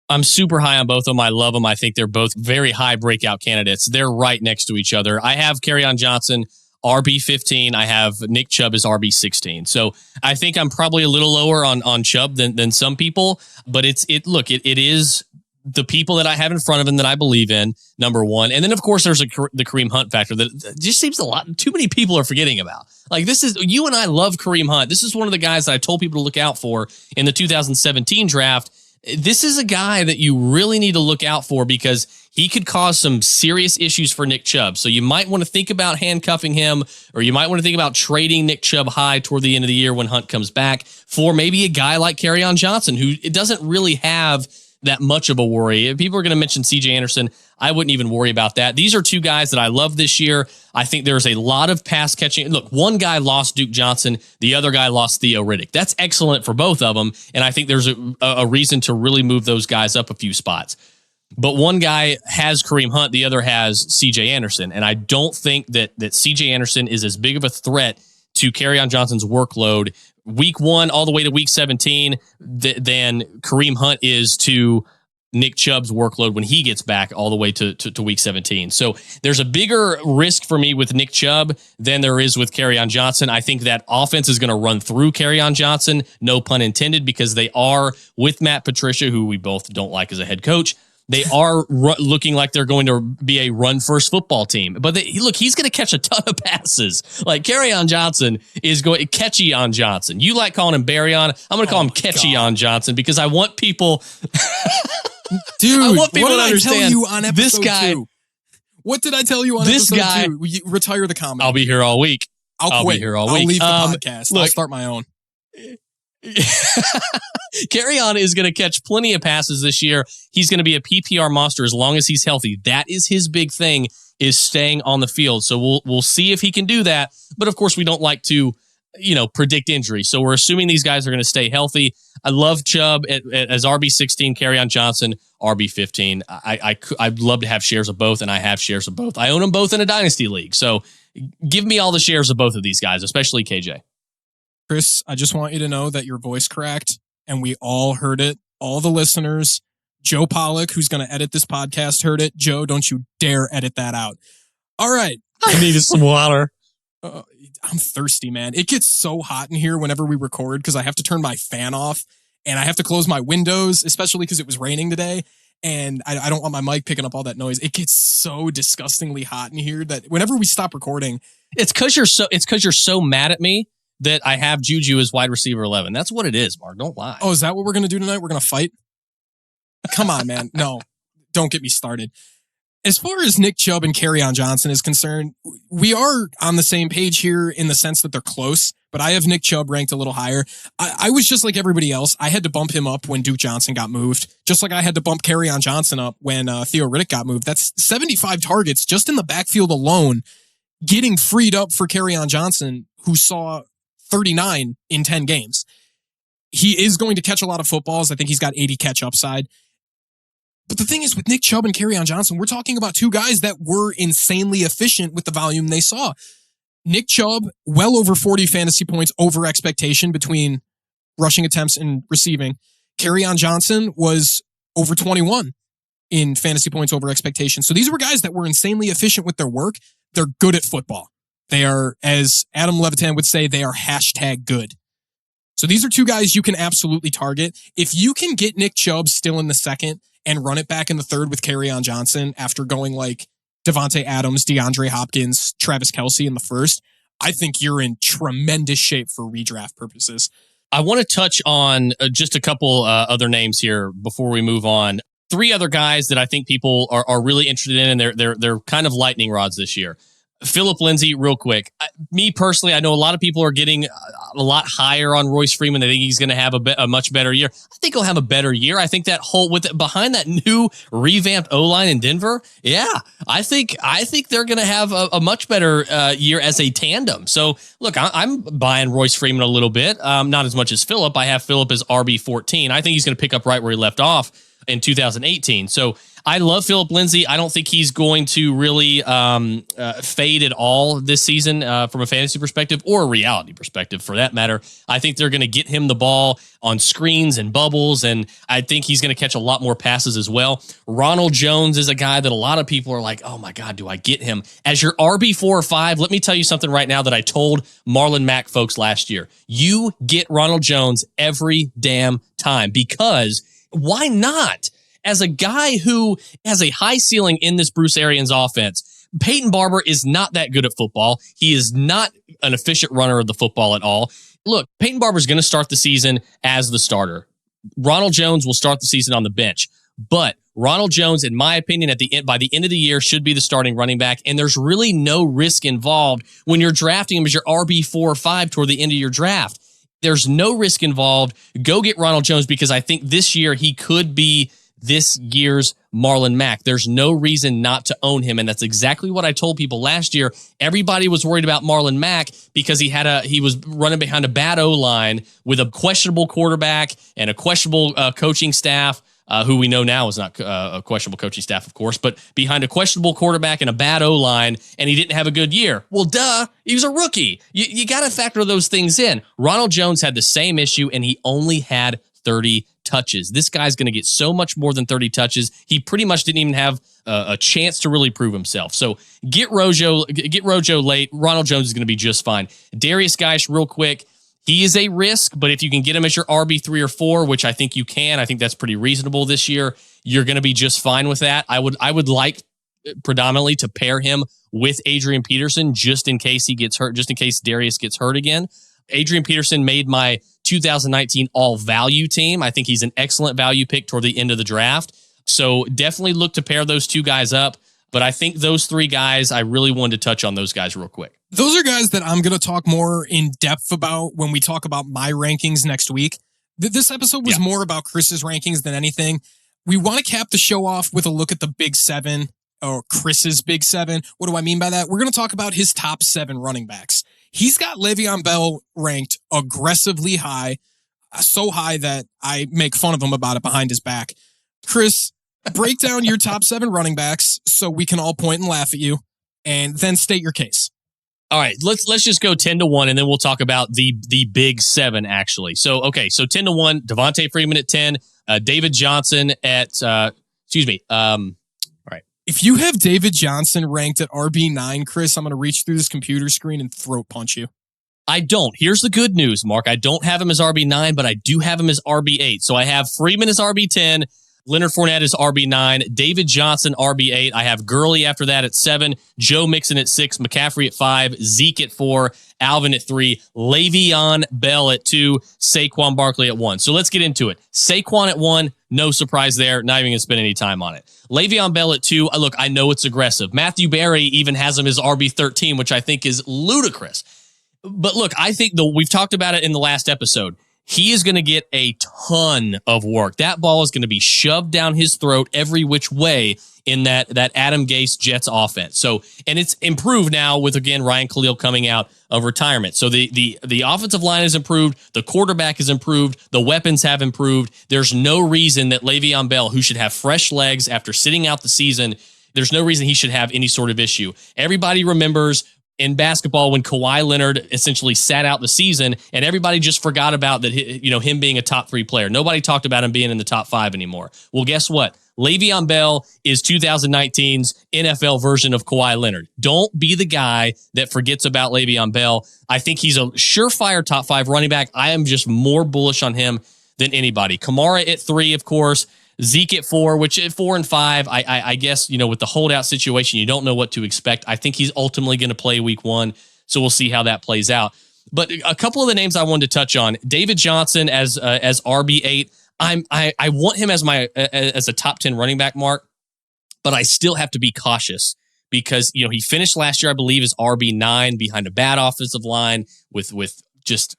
I'm super high on both of them. I love them. I think they're both very high breakout candidates. They're right next to each other. I have Kerryon Johnson RB15. I have Nick Chubb as RB16. So I think I'm probably a little lower on Chubb than some people, but it is the people that I have in front of him that I believe in, number one. And then, of course, there's the Kareem Hunt factor that just seems too many people are forgetting about. Like, you and I love Kareem Hunt. This is one of the guys that I told people to look out for in the 2017 draft. This is a guy that you really need to look out for because he could cause some serious issues for Nick Chubb. So you might want to think about handcuffing him, or you might want to think about trading Nick Chubb high toward the end of the year when Hunt comes back for maybe a guy like Kerryon Johnson, who it doesn't really have that much of a worry. If people are going to mention CJ Anderson, I wouldn't even worry about that. These are two guys that I love this year. I think there's a lot of pass catching. Look, one guy lost Duke Johnson. The other guy lost Theo Riddick. That's excellent for both of them. And I think there's a reason to really move those guys up a few spots. But one guy has Kareem Hunt. The other has CJ Anderson. And I don't think that CJ Anderson is as big of a threat to Kerryon Johnson's workload week 1 all the way to week 17 than Kareem Hunt is to Nick Chubb's workload when he gets back all the way to week 17. So there's a bigger risk for me with Nick Chubb than there is with Kerryon Johnson. I think that offense is going to run through Kerryon Johnson, no pun intended, because they are with Matt Patricia, who we both don't like as a head coach. They are looking like they're going to be a run-first football team. But look, he's going to catch a ton of passes. Like, Kerryon Johnson is going Catchy-on Johnson. You like calling him Barryon. I'm going to call him Catchy-on Johnson because I want people... Dude, I want people what to did I tell you on episode this guy, 2? What did I tell you on this episode guy, 2? Retire the comment. I'll be here all week. I'll quit. Be here all week. I'll leave the podcast. Look, I'll start my own. Kerryon is going to catch plenty of passes this year. He's going to be a PPR monster as long as he's healthy. That is his big thing, is staying on the field. So we'll see if he can do that. But of course, we don't like to, predict injury. So we're assuming these guys are going to stay healthy. I love Chubb as RB16, Kerryon Johnson, RB15. I'd love to have shares of both, and I have shares of both. I own them both in a dynasty league. So give me all the shares of both of these guys, especially KJ. Chris, I just want you to know that your voice cracked, and we all heard it. All the listeners. Joe Pollock, who's going to edit this podcast, heard it. Joe, don't you dare edit that out. All right. I needed some water. I'm thirsty, man. It gets so hot in here whenever we record because I have to turn my fan off and I have to close my windows, especially because it was raining today. And I don't want my mic picking up all that noise. It gets so disgustingly hot in here that whenever we stop recording, it's because you're so mad at me that I have Juju as wide receiver 11. That's what it is, Mark. Don't lie. Oh, is that what we're going to do tonight? We're going to fight? Come on, man. No, don't get me started. As far as Nick Chubb and Kerryon Johnson is concerned, we are on the same page here in the sense that they're close, but I have Nick Chubb ranked a little higher. I was just like everybody else. I had to bump him up when Duke Johnson got moved, just like I had to bump Kerryon Johnson up when Theo Riddick got moved. That's 75 targets just in the backfield alone, getting freed up for Kerryon Johnson, who saw 39 in 10 games. He is going to catch a lot of footballs. I think he's got 80 catch upside. But the thing is, with Nick Chubb and Kerryon Johnson, we're talking about two guys that were insanely efficient with the volume they saw. Nick Chubb, well over 40 fantasy points over expectation between rushing attempts and receiving. Kerryon Johnson was over 21 in fantasy points over expectation. So these were guys that were insanely efficient with their work. They're good at football. They are, as Adam Levitan would say, they are #good. So these are two guys you can absolutely target. If you can get Nick Chubb still in the second and run it back in the third with Kerryon Johnson after going like Devontae Adams, DeAndre Hopkins, Travis Kelce in the first, I think you're in tremendous shape for redraft purposes. I want to touch on just a couple other names here before we move on. 3 other guys that I think people are really interested in, and they're kind of lightning rods this year. Philip Lindsay, real quick. Me personally, I know a lot of people are getting a lot higher on Royce Freeman. They think he's going to have a much better year. I think he'll have a better year. I think that whole behind that new revamped O-line in Denver, yeah, I think they're going to have a much better year as a tandem. So look, I'm buying Royce Freeman a little bit, not as much as Philip. I have Philip as RB14. I think he's going to pick up right where he left off in 2018. So I love Philip Lindsay. I don't think he's going to really fade at all this season from a fantasy perspective or a reality perspective for that matter. I think they're going to get him the ball on screens and bubbles, and I think he's going to catch a lot more passes as well. Ronald Jones is a guy that a lot of people are like, oh my God, do I get him as your RB4 or 5? Let me tell you something right now that I told Marlon Mack folks last year. You get Ronald Jones every damn time, because why not? As a guy who has a high ceiling in this Bruce Arians offense, Peyton Barber is not that good at football. He is not an efficient runner of the football at all. Look, Peyton Barber is going to start the season as the starter. Ronald Jones will start the season on the bench. But Ronald Jones, in my opinion, by the end of the year, should be the starting running back. And there's really no risk involved when you're drafting him as your RB4 or 5 toward the end of your draft. There's no risk involved. Go get Ronald Jones, because I think this year he could be this year's Marlon Mack. There's no reason not to own him, and that's exactly what I told people last year. Everybody was worried about Marlon Mack because he was running behind a bad O-line with a questionable quarterback and a questionable coaching staff, who we know now is not a questionable coaching staff, of course, but behind a questionable quarterback and a bad O-line, and he didn't have a good year. Well, duh, he was a rookie. You got to factor those things in. Ronald Jones had the same issue, and he only had 30 touches. This guy's going to get so much more than 30 touches. He pretty much didn't even have a chance to really prove himself. So get Rojo late. Ronald Jones is going to be just fine. Derrius Guice, real quick. He is a risk, but if you can get him as your RB3 or 4, which I think you can, I think that's pretty reasonable this year, you're going to be just fine with that. I would like predominantly to pair him with Adrian Peterson just in case he gets hurt, just in case Derrius gets hurt again. Adrian Peterson made my 2019 all-value team. I think he's an excellent value pick toward the end of the draft. So definitely look to pair those two guys up. But I think those three guys, I really wanted to touch on those guys real quick. Those are guys that I'm going to talk more in depth about when we talk about my rankings next week. This episode was more about Chris's rankings than anything. We want to cap the show off with a look at the Big Seven, or Chris's Big Seven. What do I mean by that? We're going to talk about his top 7 running backs. He's got Le'Veon Bell ranked aggressively high, so high that I make fun of him about it behind his back. Chris, break down your top 7 running backs so we can all point and laugh at you, and then state your case. All right, let's just go 10-1, and then we'll talk about the Big 7, actually. So 10-1, Devontae Freeman at 10, David Johnson at, all right. If you have David Johnson ranked at RB9, Chris, I'm going to reach through this computer screen and throat punch you. I don't. Here's the good news, Mark. I don't have him as RB9, but I do have him as RB8. So I have Freeman as RB10, Leonard Fournette is RB9, David Johnson RB8. I have Gurley after that at 7, Joe Mixon at 6, McCaffrey at 5, Zeke at 4, Alvin at 3, Le'Veon Bell at 2, Saquon Barkley at 1. So let's get into it. Saquon at 1, no surprise there. Not even going to spend any time on it. Le'Veon Bell at 2. Look, I know it's aggressive. Matthew Berry even has him as RB13, which I think is ludicrous. But look, I think we've talked about it in the last episode. He is going to get a ton of work. That ball is going to be shoved down his throat every which way in that Adam Gase Jets offense. So, and it's improved now with, again, Ryan Khalil coming out of retirement. So the offensive line has improved. The quarterback has improved. The weapons have improved. There's no reason that Le'Veon Bell, who should have fresh legs after sitting out the season, there's no reason he should have any sort of issue. Everybody remembers in basketball when Kawhi Leonard essentially sat out the season and everybody just forgot about that, him being a top 3 player. Nobody talked about him being in the top 5 anymore. Well, guess what? Le'Veon Bell is 2019's NFL version of Kawhi Leonard. Don't be the guy that forgets about Le'Veon Bell. I think he's a surefire top 5 running back. I am just more bullish on him than anybody. Kamara at 3, of course. Zeke at 4, which at 4 and 5, I guess, with the holdout situation, you don't know what to expect. I think he's ultimately going to play week 1, so we'll see how that plays out. But a couple of the names I wanted to touch on, David Johnson as RB8. I want him as a top 10 running back, Mark, but I still have to be cautious because, he finished last year, I believe, as RB9 behind a bad offensive line with just,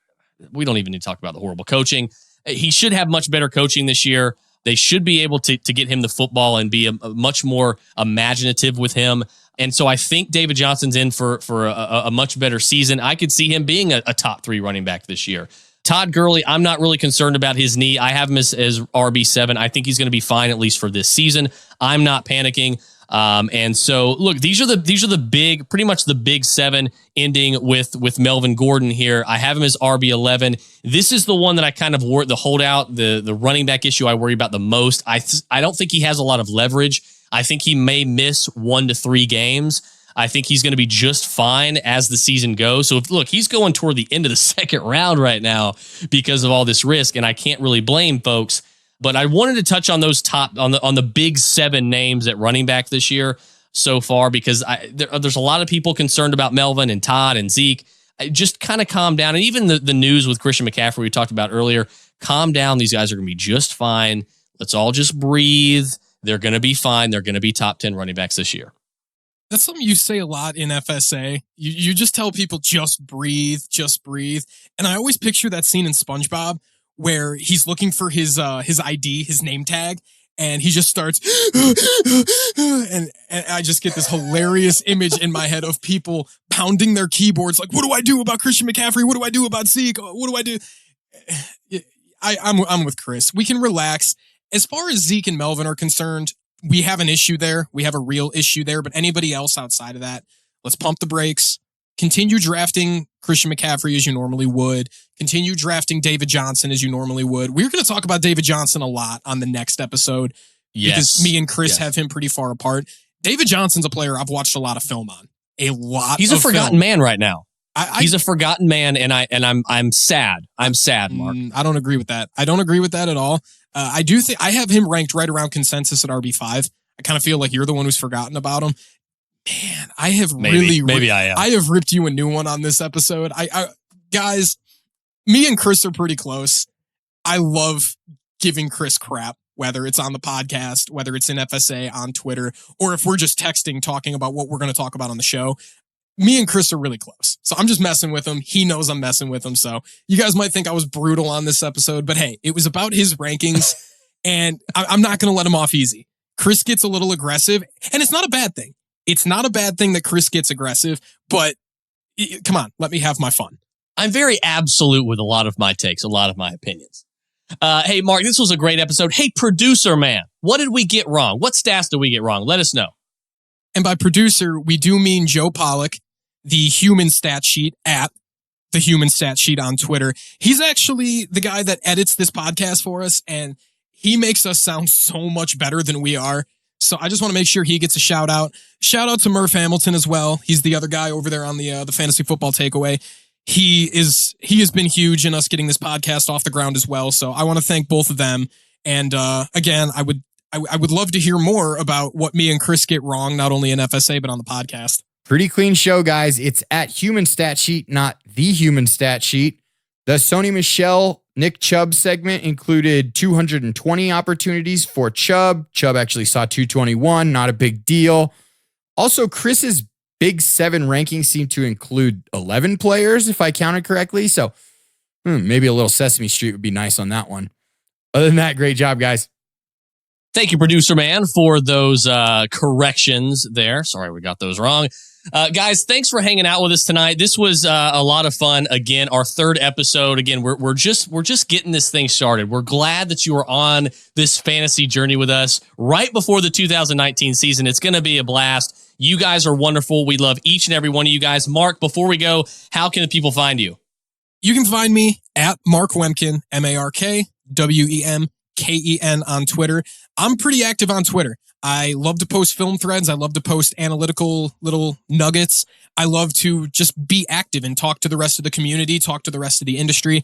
we don't even need to talk about the horrible coaching. He should have much better coaching this year. They should be able to get him the football and be a much more imaginative with him. And so I think David Johnson's in for a much better season. I could see him being a top 3 running back this year. Todd Gurley, I'm not really concerned about his knee. I have him as RB7. I think he's going to be fine, at least for this season. I'm not panicking. And so, look, these are the pretty much the Big 7, ending with Melvin Gordon here. I have him as RB11. This is the one that I kind of the holdout, the running back issue I worry about the most. I don't think he has a lot of leverage. I think he may miss 1 to 3 games. I think he's going to be just fine as the season goes. So, he's going toward the end of the second round right now because of all this risk, and I can't really blame folks. But I wanted to touch on those on the Big 7 names at running back this year so far because there's a lot of people concerned about Melvin and Todd and Zeke. Just kind of calm down. And even the news with Christian McCaffrey we talked about earlier, calm down. These guys are going to be just fine. Let's all just breathe. They're going to be fine. They're going to be top 10 running backs this year. That's something you say a lot in FSA. You just tell people, just breathe, just breathe. And I always picture that scene in SpongeBob where he's looking for his ID, his name tag, and he just starts, and I just get this hilarious image in my head of people pounding their keyboards like, what do I do about Christian McCaffrey? What do I do about Zeke? What do I do? I'm with Chris. We can relax. As far as Zeke and Melvin are concerned, we have an issue there. We have a real issue there, but anybody else outside of that, let's pump the brakes, continue drafting Christian McCaffrey as you normally would. Continue drafting David Johnson as you normally would. We're going to talk about David Johnson a lot on the next episode because me and Chris have him pretty far apart. David Johnson's a player I've watched a lot of film on. He's a forgotten man right now. He's a forgotten man, and I'm sad. I'm sad, Mark. I don't agree with that. I don't agree with that at all. I do think I have him ranked right around consensus at RB5. I kind of feel like you're the one who's forgotten about him. Man, I have maybe I am. I have ripped you a new one on this episode. Guys, me and Chris are pretty close. I love giving Chris crap, whether it's on the podcast, whether it's in FSA, on Twitter, or if we're just texting, talking about what we're going to talk about on the show. Me and Chris are really close. So I'm just messing with him. He knows I'm messing with him. So you guys might think I was brutal on this episode, but hey, it was about his rankings and I'm not going to let him off easy. Chris gets a little aggressive and it's not a bad thing. It's not a bad thing that Chris gets aggressive, but come on, let me have my fun. I'm very absolute with a lot of my takes, a lot of my opinions. Hey, Mark, this was a great episode. Hey, producer man, what did we get wrong? What stats did we get wrong? Let us know. And by producer, we do mean Joe Pollock, the human stat sheet at the human stat sheet on Twitter. He's actually the guy that edits this podcast for us, and he makes us sound so much better than we are. So I just want to make sure he gets a shout out. Shout out to Murph Hamilton as well. He's the other guy over there on the Fantasy Football Takeaway. He has been huge in us getting this podcast off the ground as well. So I want to thank both of them. And again, I would love to hear more about what me and Chris get wrong, not only in FSA, but on the podcast. Pretty clean show, guys. It's at Human Stat Sheet, not the Human Stat Sheet. The Sony Michel Nick Chubb segment included 220 opportunities for Chubb. Chubb actually saw 221, not a big deal. Also, Chris's Big 7 rankings seem to include 11 players, if I counted correctly. So maybe a little Sesame Street would be nice on that one. Other than that, great job, guys. Thank you, producer man, for those corrections there. Sorry, we got those wrong. Guys, thanks for hanging out with us tonight. This was a lot of fun. Again, our third episode. Again, we're just getting this thing started. We're glad that you are on this fantasy journey with us right before the 2019 season. It's going to be a blast. You guys are wonderful. We love each and every one of you guys. Mark, before we go, how can the people find you? You can find me at Mark Wemken, MarkWemken on Twitter. I'm pretty active on Twitter. I love to post film threads. I love to post analytical little nuggets. I love to just be active and talk to the rest of the community, talk to the rest of the industry.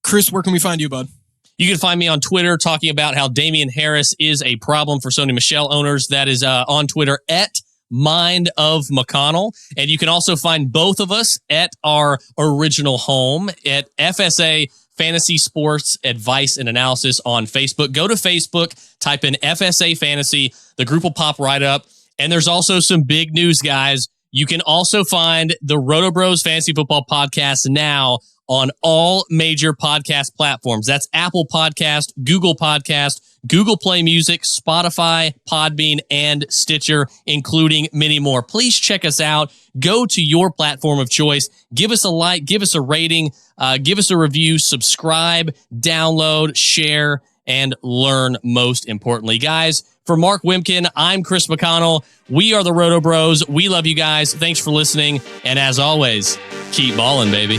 Chris, where can we find you, bud? You can find me on Twitter talking about how Damian Harris is a problem for Sony Michel owners. That is on Twitter at Mind of McConnell. And you can also find both of us at our original home at FSA Fantasy Sports Advice and Analysis on Facebook. Go to Facebook, type in FSA Fantasy. The group will pop right up. And there's also some big news, guys. You can also find the RotoBros Fantasy Football Podcast now on all major podcast platforms. That's Apple Podcast, Google Podcast, Google Play Music, Spotify, Podbean, and Stitcher, including many more. Please check us out. Go to your platform of choice. Give us a like, give us a rating, give us a review, subscribe, download, share, and learn most importantly. Guys, for Mark Wemken, I'm Chris McConnell. We are the RotoBros. We love you guys. Thanks for listening. And as always, keep balling, baby.